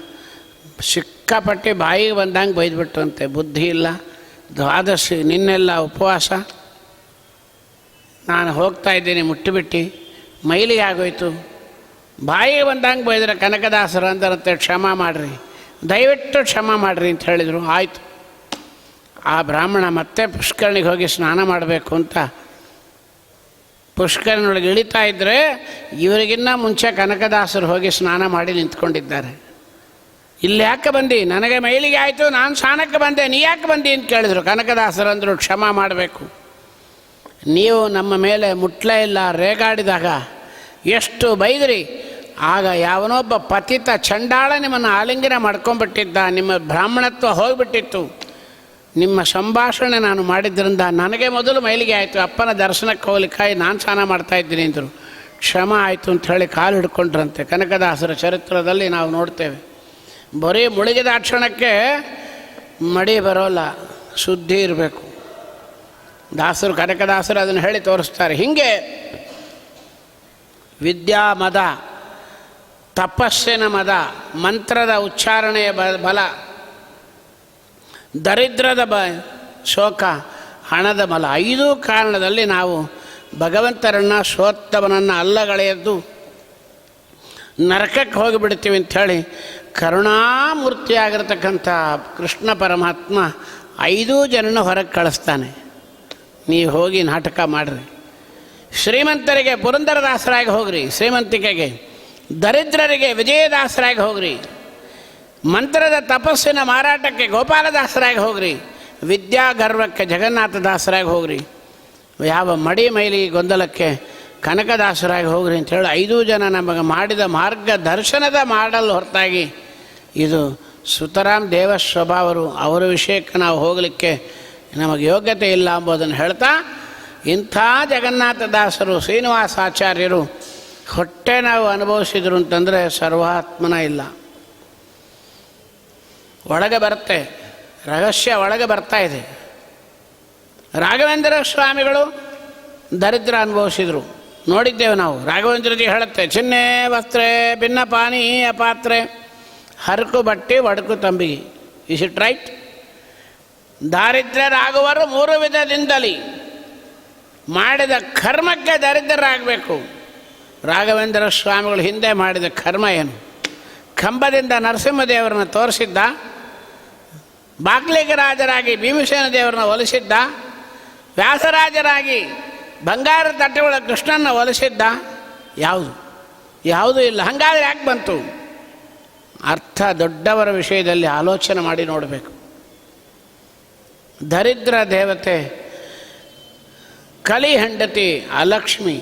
ಸಿಕ್ಕಾಪಟ್ಟೆ ಬಾಯಿಗೆ ಬಂದಂಗೆ ಬೈದ್ಬಿಟ್ಟಂತೆ. ಬುದ್ಧಿ ಇಲ್ಲ, ದ್ವಾದಶಿ ನಿನ್ನೆಲ್ಲ ಉಪವಾಸ, ನಾನು ಹೋಗ್ತಾ ಇದ್ದೀನಿ ಮುಟ್ಟಿಬಿಟ್ಟು ಮೈಲಿಗೆ ಆಗೋಯ್ತು, ಬಾಯಿಗೆ ಬಂದಂಗೆ ಬೈದ್ರೆ ಕನಕದಾಸರು ಅಂತಾರಂತೆ, ಕ್ಷಮ ಮಾಡಿರಿ, ದಯವಿಟ್ಟು ಕ್ಷಮ ಮಾಡಿರಿ ಅಂತ ಹೇಳಿದರು. ಆಯಿತು. ಆ ಬ್ರಾಹ್ಮಣ ಮತ್ತೆ ಪುಷ್ಕರಣಿಗೆ ಹೋಗಿ ಸ್ನಾನ ಮಾಡಬೇಕು ಅಂತ ಪುಷ್ಕರಣಿಯೊಳಗೆ ಇಳಿತಾ ಇದ್ದರೆ ಇವರಿಗಿನ್ನ ಮುಂಚೆ ಕನಕದಾಸರು ಹೋಗಿ ಸ್ನಾನ ಮಾಡಿ ನಿಂತ್ಕೊಂಡಿದ್ದಾರೆ. ಇಲ್ಲಿ ಯಾಕೆ ಬಂದು? ನನಗೆ ಮೈಲಿಗೆ ಆಯಿತು, ನಾನು ಸ್ನಾನಕ್ಕೆ ಬಂದೆ, ನೀ ಯಾಕೆ ಬಂದಿ ಅಂತ ಕೇಳಿದರು. ಕನಕದಾಸರು ಅಂದರು, ಕ್ಷಮ ಮಾಡಬೇಕು, ನೀವು ನಮ್ಮ ಮೇಲೆ ಮುಟ್ಲೇ ಇಲ್ಲ, ರೇಗಾಡಿದಾಗ ಎಷ್ಟು ಬೈದ್ರಿ. ಆಗ ಯಾವನೊಬ್ಬ ಪತಿತ ಚಂಡಾಳ ನಿಮ್ಮನ್ನು ಆಲಿಂಗನ ಮಾಡ್ಕೊಂಡ್ಬಿಟ್ಟಿದ್ದ, ನಿಮ್ಮ ಬ್ರಾಹ್ಮಣತ್ವ ಹೋಗಿಬಿಟ್ಟಿತ್ತು, ನಿಮ್ಮ ಸಂಭಾಷಣೆ ನಾನು ಮಾಡಿದ್ದರಿಂದ ನನಗೆ ಮೊದಲು ಮೈಲಿಗೆ ಆಯಿತು, ಅಪ್ಪನ ದರ್ಶನಕ್ಕೆ ಹೋಗ್ಲಿಕ್ಕಾಗಿ ನಾನು ಸ್ನಾನ ಮಾಡ್ತಾಯಿದ್ದೀನಿ ಅಂದರು. ಕ್ಷಮ ಆಯಿತು ಅಂಥೇಳಿ ಕಾಲು ಹಿಡ್ಕೊಂಡ್ರಂತೆ. ಕನಕದಾಸರ ಚರಿತ್ರದಲ್ಲಿ ನಾವು ನೋಡ್ತೇವೆ. ಬರೀ ಮುಳುಗಿದ ಕ್ಷಣಕ್ಕೆ ಮಡಿ ಬರೋಲ್ಲ, ಶುದ್ಧಿ ಇರಬೇಕು. ದಾಸರು, ಕನಕದಾಸರು ಅದನ್ನು ಹೇಳಿ ತೋರಿಸ್ತಾರೆ. ಹೀಗೆ ವಿದ್ಯಾ ಮದ, ತಪಸ್ಸಿನ ಮದ, ಮಂತ್ರದ ಉಚ್ಚಾರಣೆಯ ಬಲ, ದರಿದ್ರದ ಶೋಕ, ಹಣದ ಬಲ, 5 ಕಾರಣದಲ್ಲಿ ನಾವು ಭಗವಂತರನ್ನು, ಶ್ರೋತ್ತಮನನ್ನು ಅಲ್ಲಗಳೆಯದ್ದು ನರಕಕ್ಕೆ ಹೋಗಿಬಿಡ್ತೀವಿ ಅಂಥೇಳಿ ಕರುಣಾಮೂರ್ತಿಯಾಗಿರ್ತಕ್ಕಂಥ ಕೃಷ್ಣ ಪರಮಾತ್ಮ 5 ಜನನ ಹೊರಗೆ ಕಳಿಸ್ತಾನೆ. ನೀವು ಹೋಗಿ ನಾಟಕ ಮಾಡಿರಿ. ಶ್ರೀಮಂತರಿಗೆ ಪುರಂದರದಾಸರಾಗಿ ಹೋಗ್ರಿ ಶ್ರೀಮಂತಿಕೆಗೆ, ದರಿದ್ರರಿಗೆ ವಿಜಯದಾಸರಾಗಿ ಹೋಗ್ರಿ, ಮಂತ್ರದ ತಪಸ್ಸಿನ ಮಾರಾಟಕ್ಕೆ ಗೋಪಾಲದಾಸರಾಗಿ ಹೋಗ್ರಿ, ವಿದ್ಯಾಗರ್ವಕ್ಕೆ ಜಗನ್ನಾಥದಾಸರಾಗಿ ಹೋಗ್ರಿ, ಯಾವ ಮಡಿ ಮೈಲಿ ಗೊಂದಲಕ್ಕೆ ಕನಕದಾಸರಾಗಿ ಹೋಗ್ರಿ ಅಂಥೇಳಿ 5 ಜನ ನಮಗೆ ಮಾಡಿದ ಮಾರ್ಗದರ್ಶನದ ಮಾಡಲು ಹೊರತಾಗಿ ಇದು ಸುತರಾಮ್ ದೇವ ಸ್ವಭಾವರು, ಅವರ ವಿಷಯಕ್ಕೆ ನಾವು ಹೋಗಲಿಕ್ಕೆ ನಮಗೆ ಯೋಗ್ಯತೆ ಇಲ್ಲ ಎಂಬುದನ್ನು ಹೇಳ್ತಾ, ಇಂಥ ಜಗನ್ನಾಥದಾಸರು, ಶ್ರೀನಿವಾಸಾಚಾರ್ಯರು ಹೊಟ್ಟೆ ನಾವು ಅನುಭವಿಸಿದ್ರು ಅಂತಂದರೆ ಸರ್ವಾತ್ಮನ ಇಲ್ಲ. ಒಳಗೆ ಬರುತ್ತೆ, ರಹಸ್ಯ ಒಳಗೆ ಬರ್ತಾ ಇದೆ. ರಾಘವೇಂದ್ರ ಸ್ವಾಮಿಗಳು ದರಿದ್ರ ಅನುಭವಿಸಿದರು, ನೋಡಿದ್ದೇವೆ ನಾವು. ರಾಘವೇಂದ್ರಜಿ ಹೇಳುತ್ತೆ, ಚಿನ್ನೆ ವಸ್ತ್ರೆ ಭಿನ್ನ ಪಾನಿ ಅಪಾತ್ರೆ, ಹರಕು ಬಟ್ಟೆ ಒಡಕು ತಂಬಿಗೆ. Is it right? ದಾರಿದ್ರ್ಯರಾಗುವರು 3 ವಿಧದಿಂದಲೇ. ಮಾಡಿದ ಕರ್ಮಕ್ಕೆ ದರಿದ್ರರಾಗಬೇಕು. ರಾಘವೇಂದ್ರ ಸ್ವಾಮಿಗಳು ಹಿಂದೆ ಮಾಡಿದ ಕರ್ಮ ಏನು? ಕಂಬದಿಂದ ನರಸಿಂಹದೇವರನ್ನ ತೋರಿಸಿದ್ದ, ಬಾಗ್ಲಿಗೆ ರಾಜರಾಗಿ ಭೀಮಸೇನ ದೇವರನ್ನ ಒಲಿಸಿದ್ದ, ವ್ಯಾಸರಾಜರಾಗಿ ಬಂಗಾರ ತಟ್ಟೆಗಳ ಕೃಷ್ಣನ ಒಲಿಸಿದ್ದ. ಯಾವುದೂ ಇಲ್ಲ. ಹಾಗಾದ್ರೆ ಯಾಕೆ ಬಂತು? ಅರ್ಥ ದೊಡ್ಡವರ ವಿಷಯದಲ್ಲಿ ಆಲೋಚನೆ ಮಾಡಿ ನೋಡಬೇಕು. ದರಿದ್ರ ದೇವತೆ ಕಲಿ ಹೆಂಡತಿ ಅಲಕ್ಷ್ಮಿ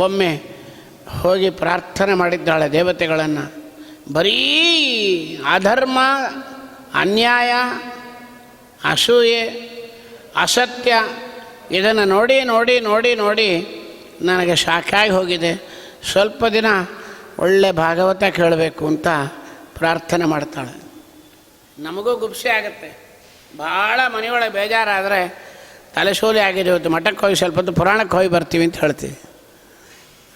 ಒಮ್ಮೆ ಹೋಗಿ ಪ್ರಾರ್ಥನೆ ಮಾಡಿದ್ದಾಳೆ ದೇವತೆಗಳನ್ನು. ಬರೀ ಅಧರ್ಮ, ಅನ್ಯಾಯ, ಅಸೂಯೆ, ಅಸತ್ಯ ಇದನ್ನು ನೋಡಿ ನೋಡಿ ನೋಡಿ ನೋಡಿ ನನಗೆ ಸಾಕಾಗಿ ಹೋಗಿದೆ. ಸ್ವಲ್ಪ ದಿನ ಒಳ್ಳೆ ಭಾಗವತ ಕೇಳಬೇಕು ಅಂತ ಪ್ರಾರ್ಥನೆ ಮಾಡ್ತಾಳೆ. ನಮಗೂ ಗುಪ್ಸೆ ಆಗುತ್ತೆ. ಭಾಳ ಮನೆಯೊಳಗೆ ಬೇಜಾರಾದರೆ ತಲೆಶೂಲಿ ಆಗಿದೆ, ಇವತ್ತು ಮಠಕ್ಕೆ ಹೋಗಿ ಸ್ವಲ್ಪ ಹೊತ್ತು ಪುರಾಣಕ್ಕೆ ಹೋಗಿ ಬರ್ತೀವಿ ಅಂತ ಹೇಳ್ತೀವಿ.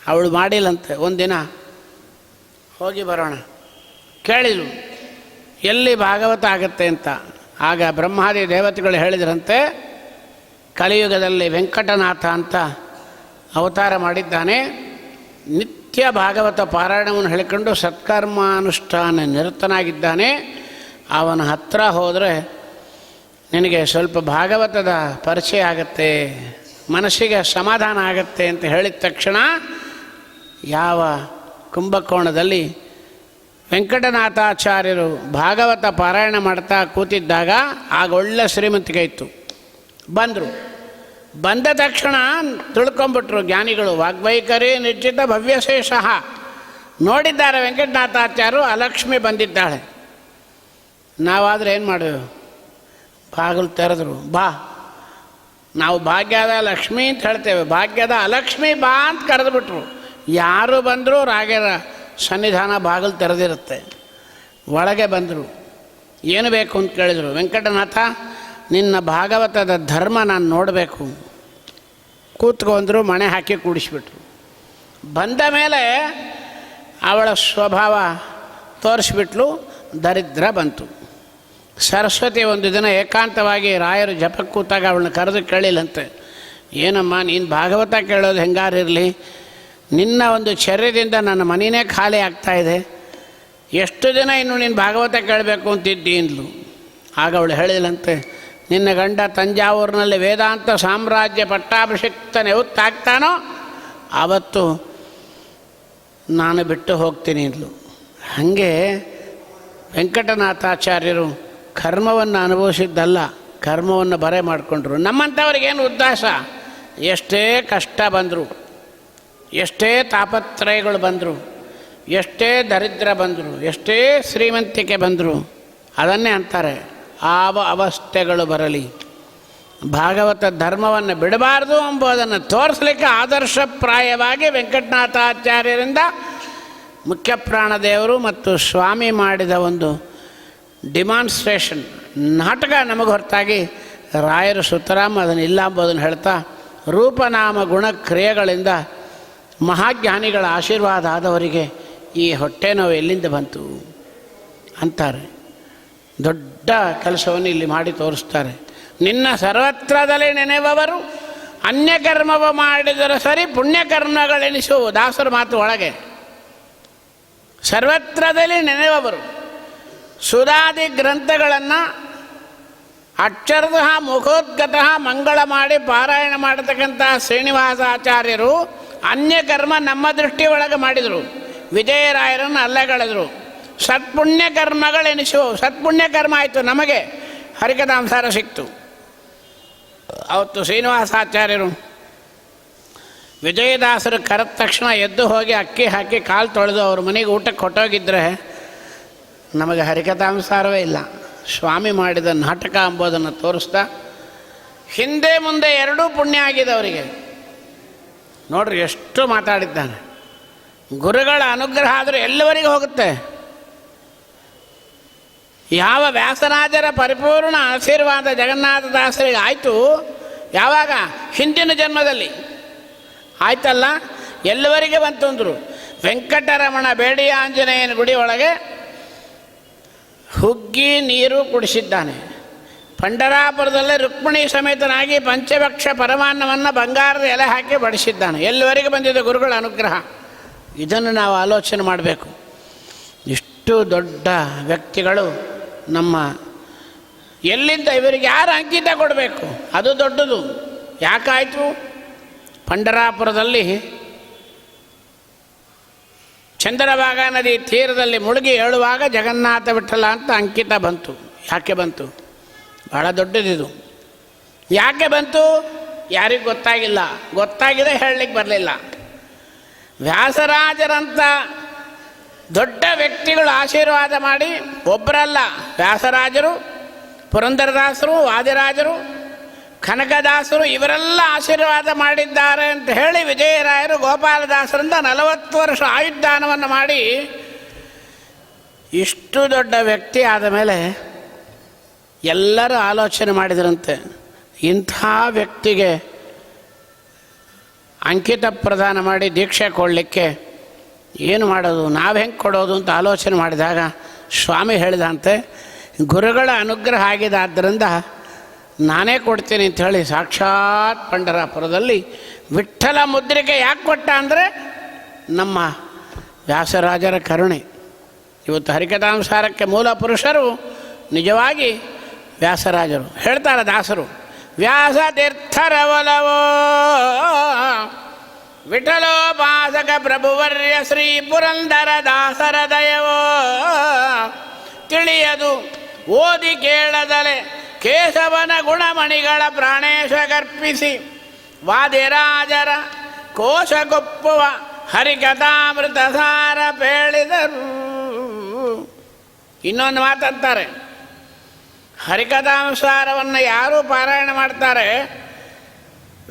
ಅವಳು ಮಾಡಿಲ್ಲಂತೆ. ಒಂದಿನ ಹೋಗಿ ಬರೋಣ ಕೇಳಿದ್ಳು, ಎಲ್ಲಿ ಭಾಗವತ ಆಗುತ್ತೆ ಅಂತ. ಆಗ ಬ್ರಹ್ಮಾದಿ ದೇವತೆಗಳು ಹೇಳಿದ್ರಂತೆ, ಕಲಿಯುಗದಲ್ಲಿ ವೆಂಕಟನಾಥ ಅಂತ ಅವತಾರ ಮಾಡಿದ್ದಾನೆ. ನಿತ್ಯ ಭಾಗವತ ಪಾರಾಯಣವನ್ನು ಹೇಳಿಕೊಂಡು ಸತ್ಕರ್ಮಾನುಷ್ಠಾನ ನಿರತನಾಗಿದ್ದಾನೆ. ಅವನ ಹತ್ರ ಹೋದರೆ ನಿನಗೆ ಸ್ವಲ್ಪ ಭಾಗವತದ ಪರಿಚಯ ಆಗತ್ತೆ, ಮನಸ್ಸಿಗೆ ಸಮಾಧಾನ ಆಗತ್ತೆ ಅಂತ ಹೇಳಿದ ತಕ್ಷಣ ಯಾವ ಕುಂಭಕೋಣದಲ್ಲಿ ವೆಂಕಟನಾಥಾಚಾರ್ಯರು ಭಾಗವತ ಪಾರಾಯಣ ಮಾಡ್ತಾ ಕೂತಿದ್ದಾಗ ಆಗ ಒಳ್ಳೆ ಶ್ರೀಮಂತಿಕೆ ಇತ್ತು. ಬಂದ ತಕ್ಷಣ ತಿಳ್ಕೊಂಬಿಟ್ರು ಜ್ಞಾನಿಗಳು. ವಾಗ್ವೈಖರಿ ನಿಶ್ಚಿತ ಭವ್ಯಶೇಷ ನೋಡಿದ್ದಾರೆ ವೆಂಕಟನಾಥಾಚಾರ್ಯರು. ಅಲಕ್ಷ್ಮಿ ಬಂದಿದ್ದಾಳೆ. ನಾವಾದರೆ ಏನು ಮಾಡಿದೆವು? ಬಾಗಿಲು ತೆರೆದ್ರು. ಬಾ, ನಾವು ಭಾಗ್ಯದ ಲಕ್ಷ್ಮಿ ಅಂತ ಹೇಳ್ತೇವೆ, ಭಾಗ್ಯದ ಅಲಕ್ಷ್ಮಿ ಬಾ ಅಂತ ಕರೆದುಬಿಟ್ರು. ಯಾರು ಬಂದರೂ ರಾಗರ ಸನ್ನಿಧಾನ ಬಾಗಿಲು ತೆರೆದಿರುತ್ತೆ. ಒಳಗೆ ಬಂದರು. ಏನು ಬೇಕು ಅಂತ ಕೇಳಿದರು. ವೆಂಕಟನಾಥ, ನಿನ್ನ ಭಾಗವತದ ಧರ್ಮ ನಾನು ನೋಡಬೇಕು. ಕೂತ್ಕೊಂಡ್ರು, ಮಣೆ ಹಾಕಿ ಕೂಡಿಸ್ಬಿಟ್ರು. ಬಂದ ಮೇಲೆ ಅವಳ ಸ್ವಭಾವ ತೋರಿಸ್ಬಿಟ್ಲು. ದರಿದ್ರ ಬಂತು. ಸರಸ್ವತಿ ಒಂದು ದಿನ ಏಕಾಂತವಾಗಿ ರಾಯರು ಜಪಕ್ಕೆ ಕೂತಾಗ ಅವಳನ್ನ ಕರೆದು ಕೇಳಿಲ್ಲಂತೆ, ಏನಮ್ಮ ನೀನು ಭಾಗವತ ಕೇಳೋದು ಹೆಂಗಾರಿರಲಿ, ನಿನ್ನ ಒಂದು ಚರ್ಯದಿಂದ ನನ್ನ ಮನೆಯೇ ಖಾಲಿ ಆಗ್ತಾಯಿದೆ, ಎಷ್ಟು ದಿನ ಇನ್ನು ನೀನು ಭಾಗವತ ಕೇಳಬೇಕು ಅಂತಿದ್ದಿ ಅಂದ್ಲು. ಆಗ ಅವಳು ಹೇಳಿಲ್ಲಂತೆ, ನಿನ್ನ ಗಂಡ ತಂಜಾವೂರಿನಲ್ಲಿ ವೇದಾಂತ ಸಾಮ್ರಾಜ್ಯ ಪಟ್ಟಾಭಿಷಿಕ್ತನೇ ಹೊತ್ತಾಗ್ತಾನೋ ಆವತ್ತು ನಾನು ಬಿಟ್ಟು ಹೋಗ್ತೀನಿ ಅಂದ್ಲು. ಹಾಗೆ ವೆಂಕಟನಾಥಾಚಾರ್ಯರು ಕರ್ಮವನ್ನು ಅನುಭವಿಸಿದ್ದಲ್ಲ, ಕರ್ಮವನ್ನು ಬರೆ ಮಾಡಿಕೊಂಡ್ರು. ನಮ್ಮಂಥವ್ರಿಗೇನು ಉದ್ದಾಸ? ಎಷ್ಟೇ ಕಷ್ಟ ಬಂದರು, ಎಷ್ಟೇ ತಾಪತ್ರಯಗಳು ಬಂದರು, ಎಷ್ಟೇ ದರಿದ್ರ ಬಂದರು, ಎಷ್ಟೇ ಶ್ರೀಮಂತಿಕೆ ಬಂದರು, ಅದನ್ನೇ ಅಂತಾರೆ ಆವ ಅವಸ್ಥೆಗಳು ಬರಲಿ, ಭಾಗವತ ಧರ್ಮವನ್ನು ಬಿಡಬಾರ್ದು ಎಂಬುದನ್ನು ತೋರಿಸಲಿಕ್ಕೆ ಆದರ್ಶಪ್ರಾಯವಾಗಿ ವೆಂಕಟನಾಥಾಚಾರ್ಯರಿಂದ ಮುಖ್ಯ ಪ್ರಾಣದೇವರು ಮತ್ತು ಸ್ವಾಮಿ ಮಾಡಿದ ಒಂದು ಡಿಮಾನ್ಸ್ಟ್ರೇಷನ್ ನಾಟಕ ನಮಗೆ ಹೊರತಾಗಿ ರಾಯರು ಸುತರಾಮ್ ಅದನ್ನು ಇಲ್ಲ ಎಂಬುದನ್ನು ಹೇಳ್ತಾ, ರೂಪನಾಮ ಗುಣ ಕ್ರಿಯೆಗಳಿಂದ ಮಹಾಜ್ಞಾನಿಗಳ ಆಶೀರ್ವಾದ ಆದವರಿಗೆ ಈ ಹೊಟ್ಟೆ ನೋವು ಎಲ್ಲಿಂದ ಬಂತು ಅಂತಾರೆ. ದೊಡ್ಡ ಕೆಲಸವನ್ನು ಇಲ್ಲಿ ಮಾಡಿ ತೋರಿಸ್ತಾರೆ. ನಿನ್ನ ಸರ್ವತ್ರದಲ್ಲಿ ನೆನೆಯುವವರು ಅನ್ಯಕರ್ಮವ ಮಾಡಿದರೆ ಸರಿ ಪುಣ್ಯಕರ್ಮಗಳೆನಿಸುವು. ದಾಸರ ಮಾತು ಒಳಗೆ ಸರ್ವತ್ರದಲ್ಲಿ ನೆನೆಯುವವರು ಸುಧಾದಿ ಗ್ರಂಥಗಳನ್ನು ಅಕ್ಷರತಃ ಮುಖೋದ್ಗತಃ ಮಂಗಳ ಮಾಡಿ ಪಾರಾಯಣ ಮಾಡತಕ್ಕಂಥ ಶ್ರೀನಿವಾಸಾಚಾರ್ಯರು ಅನ್ಯಕರ್ಮ ನಮ್ಮ ದೃಷ್ಟಿ ಒಳಗೆ ಮಾಡಿದರು. ವಿಜಯರಾಯರನ್ನು ಅಲ್ಲಗಳೆದರು. ಸತ್ಪುಣ್ಯಕರ್ಮಗಳೆನಿಸುವು. ಸತ್ಪುಣ್ಯಕರ್ಮ ಆಯಿತು, ನಮಗೆ ಹರಿಕಥಾಂಸಾರ ಸಿಕ್ತು. ಅವತ್ತು ಶ್ರೀನಿವಾಸಾಚಾರ್ಯರು ವಿಜಯದಾಸರು ಕರೆದ ತಕ್ಷಣ ಎದ್ದು ಹೋಗಿ ಅಕ್ಕಿ ಹಾಕಿ ಕಾಲು ತೊಳೆದು ಅವ್ರ ಮನೆಗೆ ಊಟಕ್ಕೆ ಹೊಟ್ಟೋಗಿದ್ದರೆ ನಮಗೆ ಹರಿಕಥಾಂಸಾರವೇ ಇಲ್ಲ. ಸ್ವಾಮಿ ಮಾಡಿದ ನಾಟಕ ಎಂಬುದನ್ನು ತೋರಿಸ್ತಾ ಹಿಂದೆ ಮುಂದೆ ಎರಡೂ ಪುಣ್ಯ ಆಗಿದೆ ಅವರಿಗೆ. ನೋಡ್ರಿ ಎಷ್ಟು ಮಾತಾಡಿದ್ದಾನೆ. ಗುರುಗಳ ಅನುಗ್ರಹ ಆದರೆ ಎಲ್ಲವರಿಗೂ ಹೋಗುತ್ತೆ. ಯಾವ ವ್ಯಾಸರಾಜರ ಪರಿಪೂರ್ಣ ಆಶೀರ್ವಾದ ಜಗನ್ನಾಥದಾಸರಿಗೆ ಆಯಿತು, ಯಾವಾಗ? ಹಿಂದಿನ ಜನ್ಮದಲ್ಲಿ ಆಯ್ತಲ್ಲ, ಎಲ್ಲವರಿಗೆ ಬಂತಂದರು. ವೆಂಕಟರಮಣ ಬೇಡಿ ಆಂಜನೇಯನ ಗುಡಿ ಒಳಗೆ ಹುಗ್ಗಿ ನೀರು ಕುಡಿಸಿದ್ದಾನೆ. ಪಂಢರಾಪುರದಲ್ಲೇ ರುಕ್ಮಿಣಿ ಸಮೇತನಾಗಿ ಪಂಚಭಕ್ಷ ಪರಮಾನ್ನವನ್ನು ಬಂಗಾರದ ಎಲೆ ಹಾಕಿ ಬಡಿಸಿದ್ದಾನೆ. ಎಲ್ಲಿವರೆಗೆ ಬಂದಿದೆ ಗುರುಗಳ ಅನುಗ್ರಹ. ಇದನ್ನು ನಾವು ಆಲೋಚನೆ ಮಾಡಬೇಕು. ಇಷ್ಟು ದೊಡ್ಡ ವ್ಯಕ್ತಿಗಳು ನಮ್ಮ ಎಲ್ಲಿಂದ ಇವರಿಗೆ ಯಾರು ಅಂಕಿತ ಕೊಡಬೇಕು? ಅದು ದೊಡ್ಡದು. ಯಾಕಾಯಿತು? ಪಂಢರಾಪುರದಲ್ಲಿ ಚಂದ್ರಭಾಗಾ ನದಿ ತೀರದಲ್ಲಿ ಮುಳುಗಿ ಹೇಳುವಾಗ ಜಗನ್ನಾಥ ವಿಠಲ ಅಂತ ಅಂಕಿತ ಬಂತು. ಯಾಕೆ ಬಂತು? ಭಾಳ ದೊಡ್ಡದಿದು. ಯಾಕೆ ಬಂತು? ಯಾರಿಗೂ ಗೊತ್ತಾಗಿಲ್ಲ. ಗೊತ್ತಾಗಿದೆ ಹೇಳಲಿಕ್ಕೆ ಬರಲಿಲ್ಲ. ವ್ಯಾಸರಾಜರಂಥ ದೊಡ್ಡ ವ್ಯಕ್ತಿಗಳು ಆಶೀರ್ವಾದ ಮಾಡಿ, ಒಬ್ಬರಲ್ಲ, ವ್ಯಾಸರಾಜರು, ಪುರಂದರದಾಸರು, ವಾದಿರಾಜರು, ಕನಕದಾಸರು ಇವರೆಲ್ಲ ಆಶೀರ್ವಾದ ಮಾಡಿದ್ದಾರೆ ಅಂತ ಹೇಳಿ ವಿಜಯರಾಯರು ಗೋಪಾಲದಾಸರಿಂದ 40 ವರ್ಷ ಆಯುರ್ದಾನವನ್ನು ಮಾಡಿ ಇಷ್ಟು ದೊಡ್ಡ ವ್ಯಕ್ತಿ ಆದ ಮೇಲೆ ಎಲ್ಲರೂ ಆಲೋಚನೆ ಮಾಡಿದ್ರಂತೆ, ಇಂಥ ವ್ಯಕ್ತಿಗೆ ಅಂಕಿತ ಪ್ರದಾನ ಮಾಡಿ ದೀಕ್ಷೆ ಕೊಡಲಿಕ್ಕೆ ಏನು ಮಾಡೋದು, ನಾವು ಹೆಂಗೆ ಕೊಡೋದು ಅಂತ ಆಲೋಚನೆ ಮಾಡಿದಾಗ ಸ್ವಾಮಿ ಹೇಳಿದಂತೆ, ಗುರುಗಳ ಅನುಗ್ರಹ ಆಗಿದ್ದಾದ್ದರಿಂದ ನಾನೇ ಕೊಡ್ತೀನಿ ಅಂತ ಹೇಳಿ ಸಾಕ್ಷಾತ್ ಪಂಢರಾಪುರದಲ್ಲಿ ವಿಠ್ಠಲ ಮುದ್ರಿಕೆ ಯಾಕೆ ಕೊಟ್ಟ ಅಂದರೆ ನಮ್ಮ ವ್ಯಾಸರಾಜರ ಕರುಣೆ. ಇವತ್ತು ಹರಿಕಥಾನುಸಾರಕ್ಕೆ ಮೂಲ ಪುರುಷರು ನಿಜವಾಗಿ ವ್ಯಾಸರಾಜರು. ಹೇಳ್ತಾರೆ ದಾಸರು, ವ್ಯಾಸತೀರ್ಥರ ಒಲವೋ ವಿಠಲೋಪಾಸಕ ಪ್ರಭುವರ್ಯ ಶ್ರೀ ಪುರಂದರ ದಾಸರ ದಯವೋ ತಿಳಿಯದು ಓದಿ ಕೇಳದಲೆ ಕೇಶವನ ಗುಣಮಣಿಗಳ ಪ್ರಾಣೇಶ ಗರ್ಪಿಸಿ ವಾದಿರಾಜರ ಕೋಶಗೊಪ್ಪುವ ಹರಿಕಥಾಮೃತ ಸಾರ ಪೇಳಿದರು. ಇನ್ನೊಂದು ಮಾತಂತಾರೆ, ಹರಿಕಥಾನುಸಾರವನ್ನು ಯಾರು ಪಾರಾಯಣ ಮಾಡ್ತಾರೆ,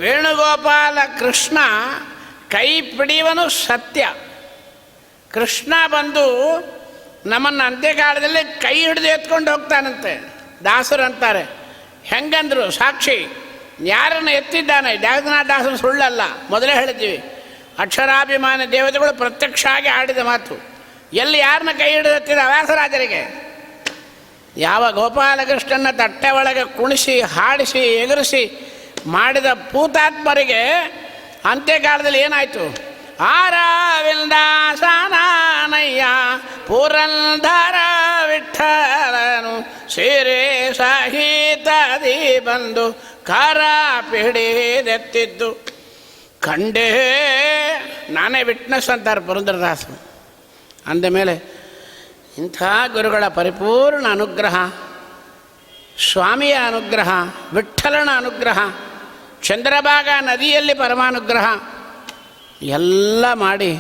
ವೇಣುಗೋಪಾಲ ಕೃಷ್ಣ ಕೈ ಪಿಡಿಯುವನು ಸತ್ಯ. ಕೃಷ್ಣ ಬಂದು ನಮ್ಮನ್ನು ಅಂತ್ಯಕಾಲದಲ್ಲಿ ಕೈ ಹಿಡಿದು ಎತ್ಕೊಂಡು ಹೋಗ್ತಾನಂತೆ. ದಾಸರು ಅಂತಾರೆ, ಹೆಂಗಂದ್ರು ಸಾಕ್ಷಿ, ಯಾರನ್ನು ಎತ್ತಿದ್ದಾನೆ? ಜಗನ್ನಾಥ ದಾಸರು ಸುಳ್ಳಲ್ಲ, ಮೊದಲೇ ಹೇಳಿದ್ದೀವಿ. ಅಕ್ಷರಾಭಿಮಾನಿ ದೇವತೆಗಳು ಪ್ರತ್ಯಕ್ಷ ಆಗಿ ಆಡಿದ ಮಾತು. ಎಲ್ಲಿ ಯಾರನ್ನ ಕೈ ಹಿಡಿದು ಎತ್ತಿದ? ವ್ಯಾಸರಾಜರಿಗೆ. ಯಾವ ಗೋಪಾಲಕೃಷ್ಣನ ತಟ್ಟೆ ಒಳಗೆ ಕುಣಿಸಿ ಹಾಡಿಸಿ ಎಗರಿಸಿ ಮಾಡಿದ ಪೂತಾತ್ಮರಿಗೆ ಅಂತ್ಯಕಾಲದಲ್ಲಿ ಏನಾಯಿತು? ಆರವಿಲ್ದಾಸನಯ್ಯ ಪುರಂದರ ವಿಠಲನು ಸೇರೆ ಸಹಿತದಿ ಬಂದು ಕರ ಪಿಡಿದೆತ್ತಿದ್ದು ಕಂಡೇ. ನಾನೇ ವಿಟ್ನೆಸ್ ಅಂತಾರೆ ಪುರಂದರದಾಸರು. ಅಂದಮೇಲೆ ಇಂಥ ಗುರುಗಳ ಪರಿಪೂರ್ಣ ಅನುಗ್ರಹ, ಸ್ವಾಮಿಯ ಅನುಗ್ರಹ, ವಿಠ್ಠಲನ ಅನುಗ್ರಹ, ಚಂದ್ರಭಾಗಾ ನದಿಯಲ್ಲಿ ಪರಮಾನುಗ್ರಹ ಎಲ್ಲ ಮಾಡಿ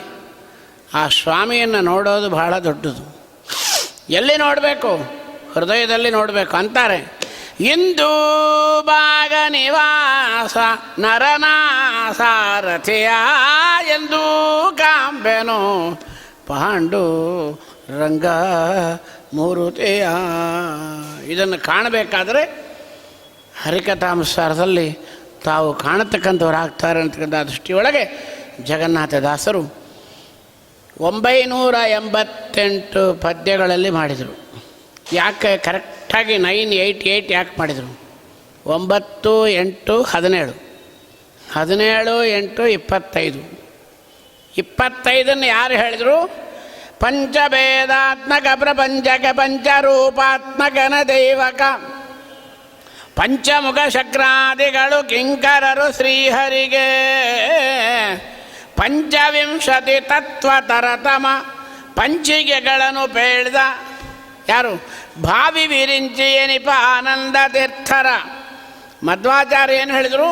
ಆ ಸ್ವಾಮಿಯನ್ನು ನೋಡೋದು ಬಹಳ ದೊಡ್ಡದು. ಎಲ್ಲಿ ನೋಡಬೇಕು? ಹೃದಯದಲ್ಲಿ ನೋಡಬೇಕು ಅಂತಾರೆ. ಇಂದು ಭಾಗ ನಿವಾಸ ನರನಾಸಾರಥಿಯ ಎಂದು ಕಾಂಬೆನು ಪಾಂಡು ರಂಗ ಮೂರುತಿಯ. ಇದನ್ನು ಕಾಣಬೇಕಾದರೆ ಹರಿಕಥಾನುಸಾರದಲ್ಲಿ ತಾವು ಕಾಣತಕ್ಕಂಥವರಾಗ್ತಾರೆ ಅಂತಕ್ಕಂಥ ದೃಷ್ಟಿಯೊಳಗೆ ಜಗನ್ನಾಥದಾಸರು 988 ಪದ್ಯಗಳಲ್ಲಿ ಮಾಡಿದರು. ಯಾಕೆ ಕರೆಕ್ಟಾಗಿ 988 ಯಾಕೆ ಮಾಡಿದರು? 9, 8, 17, 17, 8, 25. 25 ಯಾರು ಹೇಳಿದರು? ಪಂಚಭೇದಾತ್ಮಕ ಪ್ರಪಂಚಕ ಪಂಚರೂಪಾತ್ಮಕನ ದೈವಕ ಪಂಚಮುಖ ಶಕ್ರಾದಿಗಳು ಕಿಂಕರರು ಶ್ರೀಹರಿಗೆ ಪಂಚವಿಂಶತಿ ತತ್ವ ತರತಮ ಪಂಚಿಗೆಗಳನ್ನು ಪೇಳ್ದ ಯಾರು? ಭಾವಿ ವಿರಿಂಚಿ ಎನಿಪ ಆನಂದ ತೀರ್ಥರ. ಮಧ್ವಾಚಾರ್ಯ ಏನು ಹೇಳಿದರು?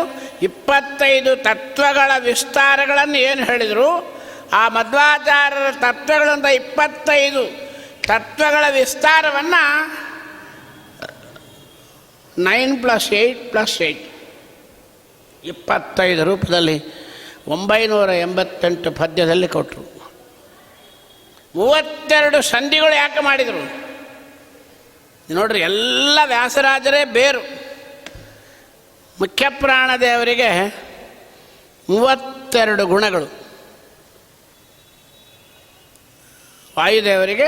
25 ತತ್ವಗಳ ವಿಸ್ತಾರಗಳನ್ನು ಏನು ಹೇಳಿದರು? ಆ ಮಧ್ವಾಚಾರ್ಯರ ತತ್ವಗಳಂತ 25 ತತ್ವಗಳ ವಿಸ್ತಾರವನ್ನು 9 + 8 + 8 25 ರೂಪದಲ್ಲಿ 988 ಪದ್ಯದಲ್ಲಿ ಕೊಟ್ಟರು. 32 ಸಂಧಿಗಳು ಯಾಕೆ ಮಾಡಿದರು ನೋಡ್ರಿ. ಎಲ್ಲ ವ್ಯಾಸರಾಜರೇ ಬೇರು. ಮುಖ್ಯಪ್ರಾಣದೇವರಿಗೆ 32 ಗುಣಗಳು, ವಾಯುದೇವರಿಗೆ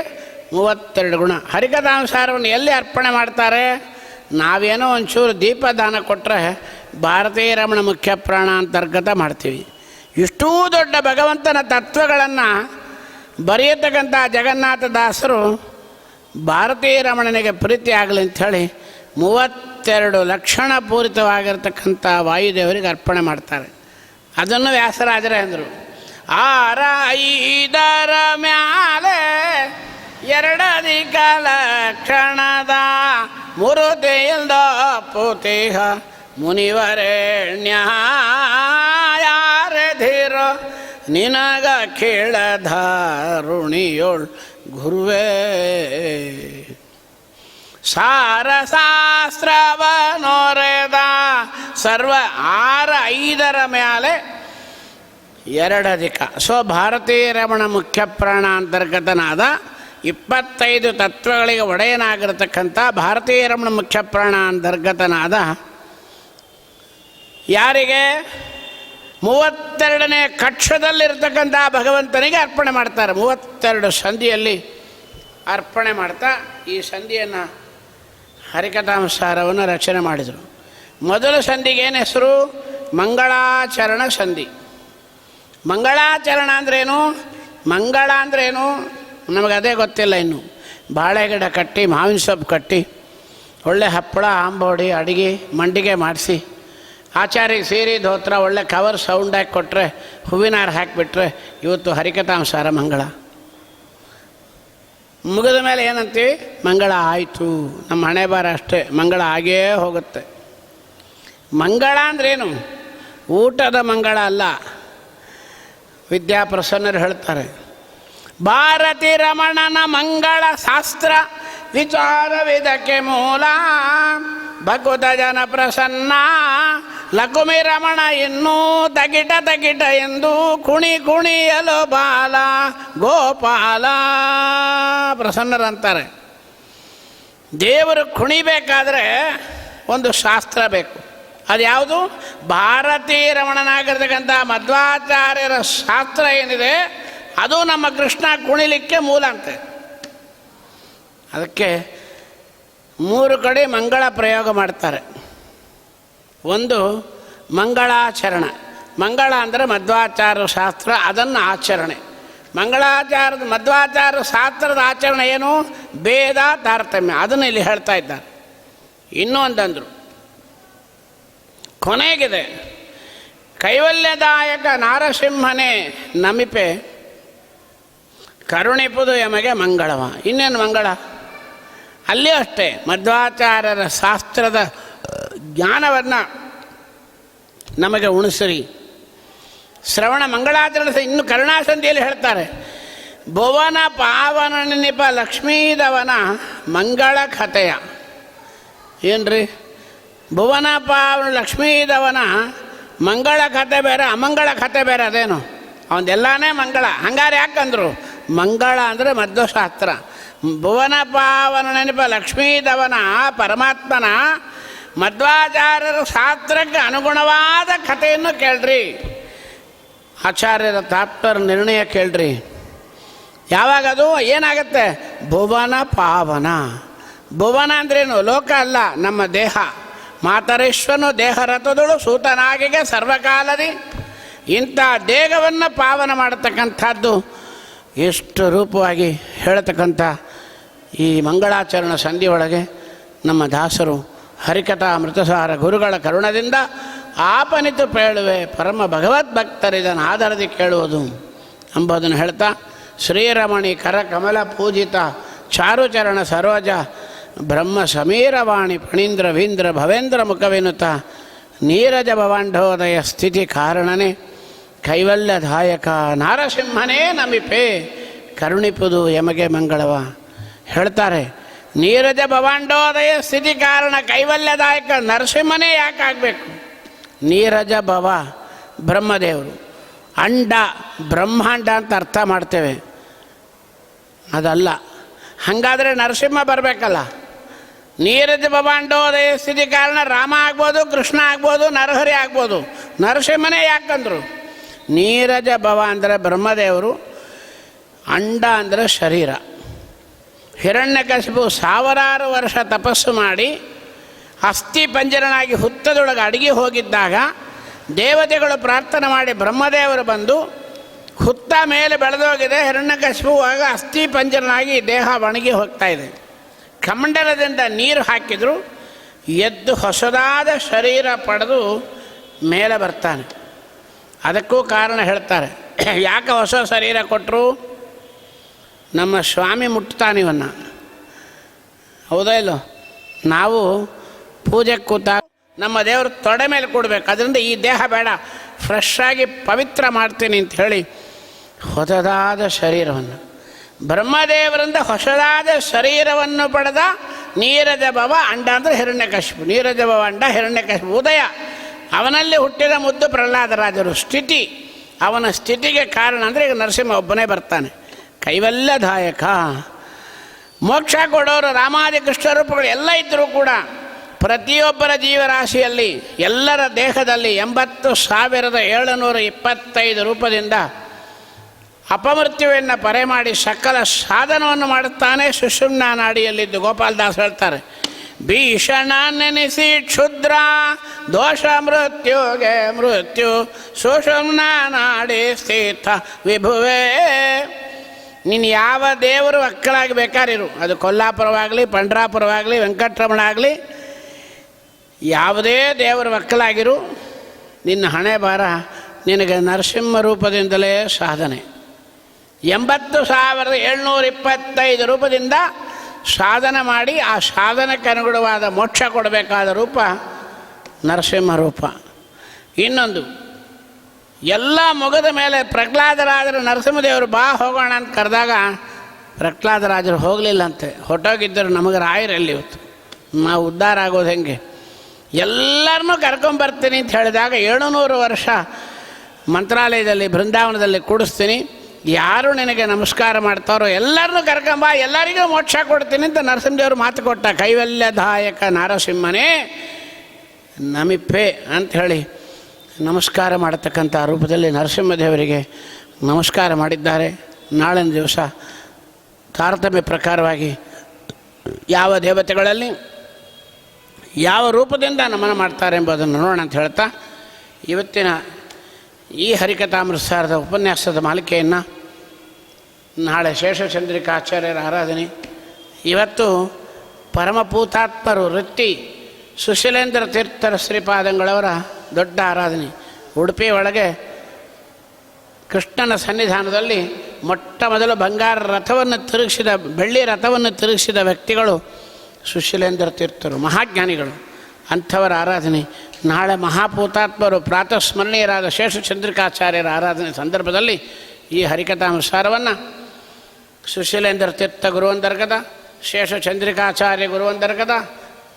32 ಗುಣ. ಹರಿಕಥಾನುಸಾರವನ್ನು ಎಲ್ಲಿ ಅರ್ಪಣೆ ಮಾಡ್ತಾರೆ? ನಾವೇನೋ ಒಂಚೂರು ದೀಪದಾನ ಕೊಟ್ಟರೆ ಭಾರತೀಯ ರಮಣ ಮುಖ್ಯ ಪ್ರಾಣ ಅಂತರ್ಗತ ಮಾಡ್ತೀವಿ. ಇಷ್ಟೂ ದೊಡ್ಡ ಭಗವಂತನ ತತ್ವಗಳನ್ನು ಬರೆಯತಕ್ಕಂಥ ಜಗನ್ನಾಥದಾಸರು ಭಾರತೀಯ ರಮಣನಿಗೆ ಪ್ರೀತಿ ಆಗಲಿ ಅಂಥೇಳಿ 32 ಲಕ್ಷಣ ಪೂರಿತವಾಗಿರ್ತಕ್ಕಂಥ ವಾಯುದೇವರಿಗೆ ಅರ್ಪಣೆ ಮಾಡ್ತಾರೆ. ಅದನ್ನು ವ್ಯಾಸರಾಜರೇ ಅಂದರು. 6 ಮ್ಯಾಲೆ 2 ಲಕ್ಷಣದ ಮುರುತಿಲ್ದ ಪೂತಿಹ ಮುನಿವರೇಣ್ಯ ಯಾರಧೀರ ನಿನಗ ಕೇಳಧಾರುಣಿಯೋಳ್ ಗುರುವೇ ಸಾರಶಾಸ್ತ್ರವನೋರೆದ ಸರ್ವ 6 ಮೇಲೆ 2 ಸೊ ಭಾರತೀಯ ರಮಣ ಮುಖ್ಯ ಪ್ರಾಣ ಅಂತರ್ಗತನಾದ 25 ತತ್ವಗಳಿಗೆ ಒಡೆಯನಾಗಿರತಕ್ಕಂಥ ಭಾರತೀಯ ರಮಣ ಮುಖ್ಯ ಪ್ರಾಣ ಅಂತರ್ಗತನಾದ ಯಾರಿಗೆ 32ನೇ ಕಕ್ಷದಲ್ಲಿರ್ತಕ್ಕಂಥ ಭಗವಂತನಿಗೆ ಅರ್ಪಣೆ ಮಾಡ್ತಾರೆ. 32 ಸಂಧಿಯಲ್ಲಿ ಅರ್ಪಣೆ ಮಾಡ್ತಾ ಈ ಸಂಧಿಯನ್ನು ಹರಿಕಥಾಂಸಾರವನ್ನು ರಚನೆ ಮಾಡಿದರು. ಮೊದಲ ಸಂಧಿಗೆ ಏನು ಹೆಸರು? ಮಂಗಳಾಚರಣ ಸಂಧಿ. ಮಂಗಳಾಚರಣ ಅಂದ್ರೇನು? ಮಂಗಳ ಅಂದ್ರೇನು ನಮಗದೇ ಗೊತ್ತಿಲ್ಲ. ಇನ್ನು ಬಾಳೆಗಿಡ ಕಟ್ಟಿ, ಮಾವಿನ ಸೊಪ್ಪು ಕಟ್ಟಿ, ಒಳ್ಳೆ ಹಪ್ಪಳ ಆಂಬೋಡಿ ಅಡುಗೆ ಮಂಡಿಗೆ ಮಾಡಿಸಿ, ಆಚಾರಿಗೆ ಸೀರೆ ಧೋತ್ರ ಒಳ್ಳೆ ಕವರ್ ಸೌಂಡಾಗಿ ಕೊಟ್ಟರೆ, ಹೂವಿನಾರ ಹಾಕಿಬಿಟ್ರೆ ಇವತ್ತು ಹರಿಕಥಾಂಸಾರ ಮಂಗಳ. ಮುಗಿದ ಮೇಲೆ ಏನಂತೀವಿ? ಮಂಗಳ ಆಯಿತು. ನಮ್ಮ ಹಣೆ ಬಾರ ಅಷ್ಟೇ, ಮಂಗಳ ಆಗೇ ಹೋಗುತ್ತೆ. ಮಂಗಳ ಅಂದ್ರೇನು? ಊಟದ ಮಂಗಳ ಅಲ್ಲ. ವಿದ್ಯಾಪ್ರಸನ್ನರು ಹೇಳ್ತಾರೆ, ಭಾರತೀ ರಮಣನ ಮಂಗಳ ಶಾಸ್ತ್ರ ವಿಚಾರವಿದಕ್ಕೆ ಮೂಲ, ಭಕುತ ಜನ ಪ್ರಸನ್ನ ಲಕುಮಿ ರಮಣ ಇನ್ನೂ ತಗಿಟ ತಗಿಟ ಎಂದು ಕುಣಿ ಕುಣಿಯಲು ಬಾಲ ಗೋಪಾಲ. ಪ್ರಸನ್ನರಂತಾರೆ, ದೇವರು ಕುಣಿಬೇಕಾದ್ರೆ ಒಂದು ಶಾಸ್ತ್ರ ಬೇಕು. ಅದು ಯಾವುದು? ಭಾರತೀಯ ರಮಣನಾಗಿರ್ತಕ್ಕಂಥ ಮಧ್ವಾಚಾರ್ಯರ ಶಾಸ್ತ್ರ ಏನಿದೆ ಅದು ನಮ್ಮ ಕೃಷ್ಣ ಕುಣಿಲಿಕ್ಕೆ ಮೂಲ ಅಂತೆ. ಅದಕ್ಕೆ 3 ಕಡೆ ಮಂಗಳ ಪ್ರಯೋಗ ಮಾಡ್ತಾರೆ. ಒಂದು ಮಂಗಳಾಚರಣ. ಮಂಗಳ ಅಂದರೆ ಮಧ್ವಾಚಾರ್ಯ ಶಾಸ್ತ್ರ, ಅದನ್ನು ಆಚರಣೆ. ಮಧ್ವಾಚಾರ್ಯ ಶಾಸ್ತ್ರದ ಆಚರಣೆ ಏನು? ಭೇದ ತಾರತಮ್ಯ. ಅದನ್ನು ಇಲ್ಲಿ ಹೇಳ್ತಾ ಇದ್ದಾರೆ. ಇನ್ನೂ ಒಂದಂದರು, ಕೊನೆಗಿದೆ, ಕೈವಲ್ಯದಾಯಕ ನಾರಸಿಂಹನೇ ನಮಿಪೆ ಕರುಣಿಪುದು ಯಮಗೆ ಮಂಗಳವ. ಇನ್ನೇನು ಮಂಗಳ? ಅಲ್ಲಿ ಅಷ್ಟೇ ಮಧ್ವಾಚಾರ್ಯರ ಶಾಸ್ತ್ರದ ಜ್ಞಾನವನ್ನು ನಮಗೆ ಉಣಿಸಿರಿ. ಶ್ರವಣ ಮಂಗಳಾಚರಣ. ಇನ್ನು ಕರುಣಾಸಂಧಿಯಲ್ಲಿ ಹೇಳ್ತಾರೆ, ಭುವನ ಪಾವನ ನಿಪ ಲಕ್ಷ್ಮೀದವನ ಮಂಗಳ ಕಥೆಯ. ಏನ್ರಿ? ಭುವನ ಪಾವನ ಲಕ್ಷ್ಮೀದವನ ಮಂಗಳ ಕಥೆ ಬೇರೆ, ಅಮಂಗಳ ಕಥೆ ಬೇರೆ. ಅದೇನು? ಅವನದೆಲ್ಲನೇ ಮಂಗಳ. ಹಂಗಾರೆ ಯಾಕಂದ್ರು? ಮಂಗಳ ಅಂದರೆ ಮಧ್ವಶಾಸ್ತ್ರ. ಭುವನ ಪಾವನ ನೆನಪ ಲಕ್ಷ್ಮೀದವನ ಪರಮಾತ್ಮನ ಮಧ್ವಾಚಾರ್ಯರ ಶಾಸ್ತ್ರಕ್ಕೆ ಅನುಗುಣವಾದ ಕಥೆಯನ್ನು ಕೇಳ್ರಿ. ಆಚಾರ್ಯರ ತಾತ್ಪರ್ಯ ನಿರ್ಣಯ ಕೇಳ್ರಿ. ಯಾವಾಗದು ಏನಾಗುತ್ತೆ? ಭುವನ ಪಾವನ. ಭುವನ ಅಂದ್ರೇನು? ಲೋಕ ಅಲ್ಲ, ನಮ್ಮ ದೇಹ. ಮಾತರೇಶ್ವರನು ದೇಹ ರಥದಳು ಸೂತನಾಗಿಗೆ ಸರ್ವಕಾಲದಿ. ಇಂಥ ದೇಹವನ್ನು ಪಾವನ ಮಾಡತಕ್ಕಂಥದ್ದು ಎಷ್ಟು ರೂಪವಾಗಿ ಹೇಳತಕ್ಕಂಥ ಈ ಮಂಗಳಾಚರಣ ಸಂಧಿ ಒಳಗೆ ನಮ್ಮ ದಾಸರು ಹರಿಕಥಾ ಅಮೃತಸಾರ ಗುರುಗಳ ಕರುಣದಿಂದ ಆಪನಿತು ಪೇಳುವೆ ಪರಮ ಭಗವದ್ಭಕ್ತರಿದನ್ನು ಆಧಾರದಿ ಕೇಳುವುದು ಎಂಬುದನ್ನು ಹೇಳ್ತಾ, ಶ್ರೀರಮಣಿ ಕರ ಕಮಲ ಪೂಜಿತ ಚಾರುಚರಣ ಸರೋಜ ಬ್ರಹ್ಮ ಸಮೀರವಾಣಿ ಫಣೀಂದ್ರ ವೀಂದ್ರ ಭವೇಂದ್ರ ಮುಖವಿನುತ ನೀರಜ ಭವಾಂಡೋದಯ ಸ್ಥಿತಿ ಕಾರಣನೇ ಕೈವಲ್ಯದಾಯಕ ನಾರಸಿಂಹನೇ ನಮಿಪೆ ಕರುಣಿಪುದು ಯಮಗೆ ಮಂಗಳವ. ಹೇಳ್ತಾರೆ, ನೀರಜ ಭವಾಂಡೋದಯ ಸ್ಥಿತಿ ಕಾರಣ ಕೈವಲ್ಯದಾಯಕ ನರಸಿಂಹನೇ ಯಾಕಾಗಬೇಕು? ನೀರಜ ಭವ ಬ್ರಹ್ಮದೇವರು, ಅಂಡ ಬ್ರಹ್ಮಾಂಡ ಅಂತ ಅರ್ಥ ಮಾಡ್ತೇವೆ, ಅದಲ್ಲ. ಹಾಗಾದರೆ ನರಸಿಂಹ ಬರಬೇಕಲ್ಲ. ನೀರಜ ಭವಾಂಡೋದಯ ಸ್ಥಿತಿ ಕಾರಣ ರಾಮ ಆಗ್ಬೋದು, ಕೃಷ್ಣ ಆಗ್ಬೋದು, ನರಹರಿ ಆಗ್ಬೋದು. ನರಸಿಂಹನೇ ಯಾಕಂದ್ರು? ನೀರಜ ಭವ ಅಂದರೆ ಬ್ರಹ್ಮದೇವರು, ಅಂಡ ಅಂದರೆ ಶರೀರ. ಹಿರಣ್ಯಕಶಿಪು 1000 ವರ್ಷ ತಪಸ್ಸು ಮಾಡಿ ಅಸ್ಥಿ ಪಂಜರನಾಗಿ ಹುತ್ತದೊಳಗೆ ಅಡಗಿ ಹೋಗಿದ್ದಾಗ ದೇವತೆಗಳು ಪ್ರಾರ್ಥನೆ ಮಾಡಿ ಬ್ರಹ್ಮದೇವರು ಬಂದು ಹುತ್ತ ಮೇಲೆ ಬೆಳೆದೋಗಿದೆ, ಹಿರಣ್ಯಕಶಿಪುವಾಗ ಅಸ್ಥಿ ಪಂಜರನಾಗಿ ದೇಹ ಒಣಗಿ ಹೋಗ್ತಾ ಇದೆ. ಕಮಂಡಲದಿಂದ ನೀರು ಹಾಕಿದ್ರು, ಎದ್ದು ಹೊಸದಾದ ಶರೀರ ಪಡೆದು ಮೇಲೆ ಬರ್ತಾನೆ. ಅದಕ್ಕೂ ಕಾರಣ ಹೇಳ್ತಾರೆ. ಯಾಕೆ ಹೊಸ ಶರೀರ ಕೊಟ್ಟರು? ನಮ್ಮ ಸ್ವಾಮಿ ಮುಟ್ತಾನಿವನ್ನು, ಹೌದಾ ಇಲ್ಲೋ? ನಾವು ಪೂಜೆಗೆ ಕೂತಾಗ ನಮ್ಮ ದೇವರು ತೊಡೆ ಮೇಲೆ ಕೊಡಬೇಕು. ಅದರಿಂದ ಈ ದೇಹ ಬೇಡ, ಫ್ರೆಶ್ ಆಗಿ ಪವಿತ್ರ ಮಾಡ್ತೀನಿ ಅಂತ ಹೇಳಿ ಹೊಸದಾದ ಶರೀರವನ್ನು, ಬ್ರಹ್ಮದೇವರಿಂದ ಹೊಸದಾದ ಶರೀರವನ್ನು ಪಡೆದ ನೀರಜ ಭವ ಅಂಡ ಅಂದರೆ ಹಿರಣ್ಯಕಶಿಪು. ನೀರಜ ಭವ ಅಂಡ ಹಿರಣ್ಯಕಶಿಪು ಉದಯ. ಅವನಲ್ಲಿ ಹುಟ್ಟಿದ ಮುದ್ದು ಪ್ರಹ್ಲಾದರಾಜರು. ಸ್ಥಿತಿ, ಅವನ ಸ್ಥಿತಿಗೆ ಕಾರಣ ಅಂದರೆ ಈಗ ನರಸಿಂಹ ಒಬ್ಬನೇ ಬರ್ತಾನೆ. ಕೈವಲ್ಯದಾಯಕ, ಮೋಕ್ಷ ಕೊಡೋರು ರಾಮಾದಿ ಕೃಷ್ಣ ರೂಪಗಳು ಎಲ್ಲ ಇದ್ದರೂ ಕೂಡ ಪ್ರತಿಯೊಬ್ಬರ ಜೀವರಾಶಿಯಲ್ಲಿ ಎಲ್ಲರ ದೇಹದಲ್ಲಿ 80,725 ರೂಪದಿಂದ ಅಪಮೃತ್ಯುವನ್ನು ಪರೆ ಮಾಡಿ ಸಕಲ ಸಾಧನವನ್ನು ಮಾಡುತ್ತಾನೆ. ಸುಷುಮ್ನ ನಾಡಿಯಲ್ಲಿದ್ದು ಗೋಪಾಲದಾಸ್ ಹೇಳ್ತಾರೆ, ಭೀಷಣ ನೆನೆಸಿ ಕ್ಷುದ್ರ ದೋಷ ಮೃತ್ಯುಗೆ ಮೃತ್ಯು ಸುಷುಮ್ನ ನಾಡಿ ಸ್ಥಿತ ವಿಭುವೇ. ನೀನು ಯಾವ ದೇವರು ಮಕ್ಕಳಾಗಿ ಬೇಕಾರಿರು, ಅದು ಕೊಲ್ಲಾಪುರವಾಗಲಿ, ಪಂಡ್ರಾಪುರವಾಗಲಿ, ವೆಂಕಟರಮಣ ಆಗಲಿ, ಯಾವುದೇ ದೇವರ ಮಕ್ಕಳಾಗಿರು, ನಿನ್ನ ಹಣೆ ಬಾರ ನಿನಗೆ ನರಸಿಂಹ ರೂಪದಿಂದಲೇ ಸಾಧನೆ. 80,725 ರೂಪದಿಂದ ಸಾಧನೆ ಮಾಡಿ ಆ ಸಾಧನಕ್ಕೆ ಅನುಗುಣವಾದ ಮೋಕ್ಷ ಕೊಡಬೇಕಾದ ರೂಪ ನರಸಿಂಹ ರೂಪ. ಇನ್ನೊಂದು, ಎಲ್ಲ ಮುಗದ ಮೇಲೆ ಪ್ರಹ್ಲಾದರಾಜರು ನರಸಿಂಹದೇವರು ಬಾ ಹೋಗೋಣ ಅಂತ ಕರೆದಾಗ ಪ್ರಹ್ಲಾದರಾಜರು ಹೋಗಲಿಲ್ಲಂತೆ. ಹೊಟ್ಟೋಗಿದ್ದರು, ನಮಗೆ ರಾಯರಲ್ಲಿ ಇವತ್ತು ನಾವು ಉದ್ಧಾರ ಆಗೋದು ಹೆಂಗೆ? ಎಲ್ಲರನ್ನೂ ಕರ್ಕೊಂಬರ್ತೀನಿ ಅಂತ ಹೇಳಿದಾಗ 700 ವರ್ಷ ಮಂತ್ರಾಲಯದಲ್ಲಿ ಬೃಂದಾವನದಲ್ಲಿ ಕೂಡಿಸ್ತೀನಿ, ಯಾರು ನಿನಗೆ ನಮಸ್ಕಾರ ಮಾಡ್ತಾರೋ ಎಲ್ಲರನ್ನೂ ಕರ್ಕೊಂಬ, ಎಲ್ಲರಿಗೂ ಮೋಕ್ಷ ಕೊಡ್ತೀನಿ ಅಂತ ನರಸಿಂಹದೇವರು ಮಾತು ಕೊಟ್ಟ. ಕೈವಲ್ಯದಾಯಕ ನರಸಿಂಹನೇ ನಮಿಪ್ಪೆ ಅಂತ ಹೇಳಿ ನಮಸ್ಕಾರ ಮಾಡತಕ್ಕಂಥ ರೂಪದಲ್ಲಿ ನರಸಿಂಹದೇವರಿಗೆ ನಮಸ್ಕಾರ ಮಾಡಿದ್ದಾರೆ. ನಾಳಿನ ದಿವಸ ತಾರತಮ್ಯ ಪ್ರಕಾರವಾಗಿ ಯಾವ ದೇವತೆಗಳಲ್ಲಿ ಯಾವ ರೂಪದಿಂದ ನಮನ ಮಾಡ್ತಾರೆ ಎಂಬುದನ್ನು ನೋಡೋಣ ಅಂತ ಹೇಳ್ತಾ, ಇವತ್ತಿನ ಈ ಹರಿಕಥಾಮೃತಸಾರದ ಉಪನ್ಯಾಸದ ಮಾಲಿಕೆಯನ್ನು ನಾಳೆ ಶೇಷಚಂದ್ರಿಕಾಚಾರ್ಯರ ಆರಾಧನೆ, ಇವತ್ತು ಪರಮಪೂತಾತ್ಮರು ವೃತ್ತಿ ಸುಶೀಲೇಂದ್ರ ತೀರ್ಥರ ಶ್ರೀಪಾದಂಗಳವರ ದೊಡ್ಡ ಆರಾಧನೆ. ಉಡುಪಿ ಒಳಗೆ ಕೃಷ್ಣನ ಸನ್ನಿಧಾನದಲ್ಲಿ ಮೊಟ್ಟ ಮೊದಲು ಬಂಗಾರ ರಥವನ್ನು ತಿರುಗಿಸಿದ, ಬೆಳ್ಳಿ ರಥವನ್ನು ತಿರುಗಿಸಿದ ವ್ಯಕ್ತಿಗಳು ಸುಶೀಲೇಂದ್ರ ತೀರ್ಥರು, ಮಹಾಜ್ಞಾನಿಗಳು. ಅಂಥವರ ಆರಾಧನೆ ನಾಳೆ. ಮಹಾಪೂತಾತ್ಮರು ಪ್ರಾತಃಸ್ಮರಣೀಯರಾದ ಶೇಷಚಂದ್ರಿಕಾಚಾರ್ಯರ ಆರಾಧನೆ ಸಂದರ್ಭದಲ್ಲಿ ಈ ಹರಿಕಥಾನುಸಾರವನ್ನು ಸುಶೀಲೇಂದ್ರ ತೀರ್ಥ ಗುರುವಂದರ್ಗದ, ಶೇಷಚಂದ್ರಿಕಾಚಾರ್ಯ ಗುರುವಂದರ್ಗದ,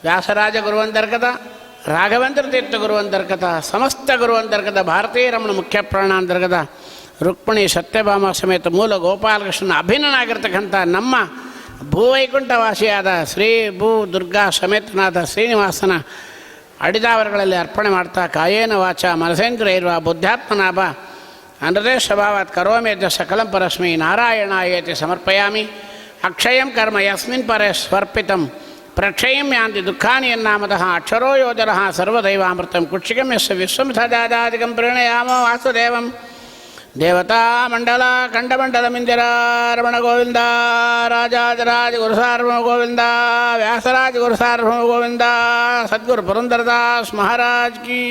ವ್ಯಾಸರಾಜ ಗುರುವಂದರ್ಗದ, ರಾಘವೇಂದ್ರ ತೀರ್ಥ ಗುರುವಂದರ್ಗದ, ಸಮಸ್ತ ಗುರುವಂದರ್ಗದ, ಭಾರತೀಯ ರಮಣ ಮುಖ್ಯ ಪ್ರಾಣಾಂತರ್ಗದ, ರುಕ್ಮಿಣಿ ಸತ್ಯಭಾಮ ಸಮೇತ ಮೂಲ ಗೋಪಾಲಕೃಷ್ಣನ ಅಭಿನ್ನನಾಗಿರ್ತಕ್ಕಂಥ ನಮ್ಮ ಭೂವೈಕುಂಠವಾಸಿಯಾದ ಶ್ರೀ ಭೂ ದುರ್ಗಾ ಸಮೇತನಾದ ಶ್ರೀನಿವಾಸನ ಅಡಿದಾವರಗಳಲ್ಲಿ ಅರ್ಪಣೆ ಮಾಡ್ತಾ, ಕಾಯೇನ ವಾಚ ಮನಸೇಂದ್ರ ಇರುವ ಬುದ್ಧಾತ್ಮನಾಭ ಅನದೇ ಸ್ವಭಾವಾತ್ ಕರೋಮೇದ್ಯ ಸಕಲಂ ಪರಸ್ಮೈ ನಾರಾಯಣಾಯೇತಿ ಸಮರ್ಪಯಾಮಿ. ಅಕ್ಷಯಂ ಕರ್ಮ ಯಸ್ಮಿನ್ ಪರೇ ಸ್ವರ್ಪಿತಂ ಪ್ರಕ್ಷಯಂ ಯಾಂತಿ ದುಃಖಾನಿ ಎನ್ನಾಮತಃ ಅಕ್ಷರೋ ಯೋಜನಃ ಸರ್ವದೈವಾಮೃತಂ ಕುಕ್ಷಿಕಂ ಯಸ್ಯ ವಿಶ್ವಂ ಸದಾದಾದಿಕಂ ಪ್ರಣಯಾಮೋ ವಾಸುದೇವಂ. ದೇವತಾ ಮಂಡಲ ಕಂಡಮಂಡಲ ಮಿಂದಿರ ರಮಣ ಗೋವಿಂದ, ರಾಜಾಜರಾಜ ಗುರುಸಾರ್ವಭೌಮ ಗೋವಿಂದ, ವ್ಯಾಸರಾಜ ಗುರುಸಾರ್ವಭೌಮ ಗೋವಿಂದ, ಸದ್ಗುರು ಪುರಂದರದಾಸ್ ಮಹಾರಾಜ್ ಕೀ.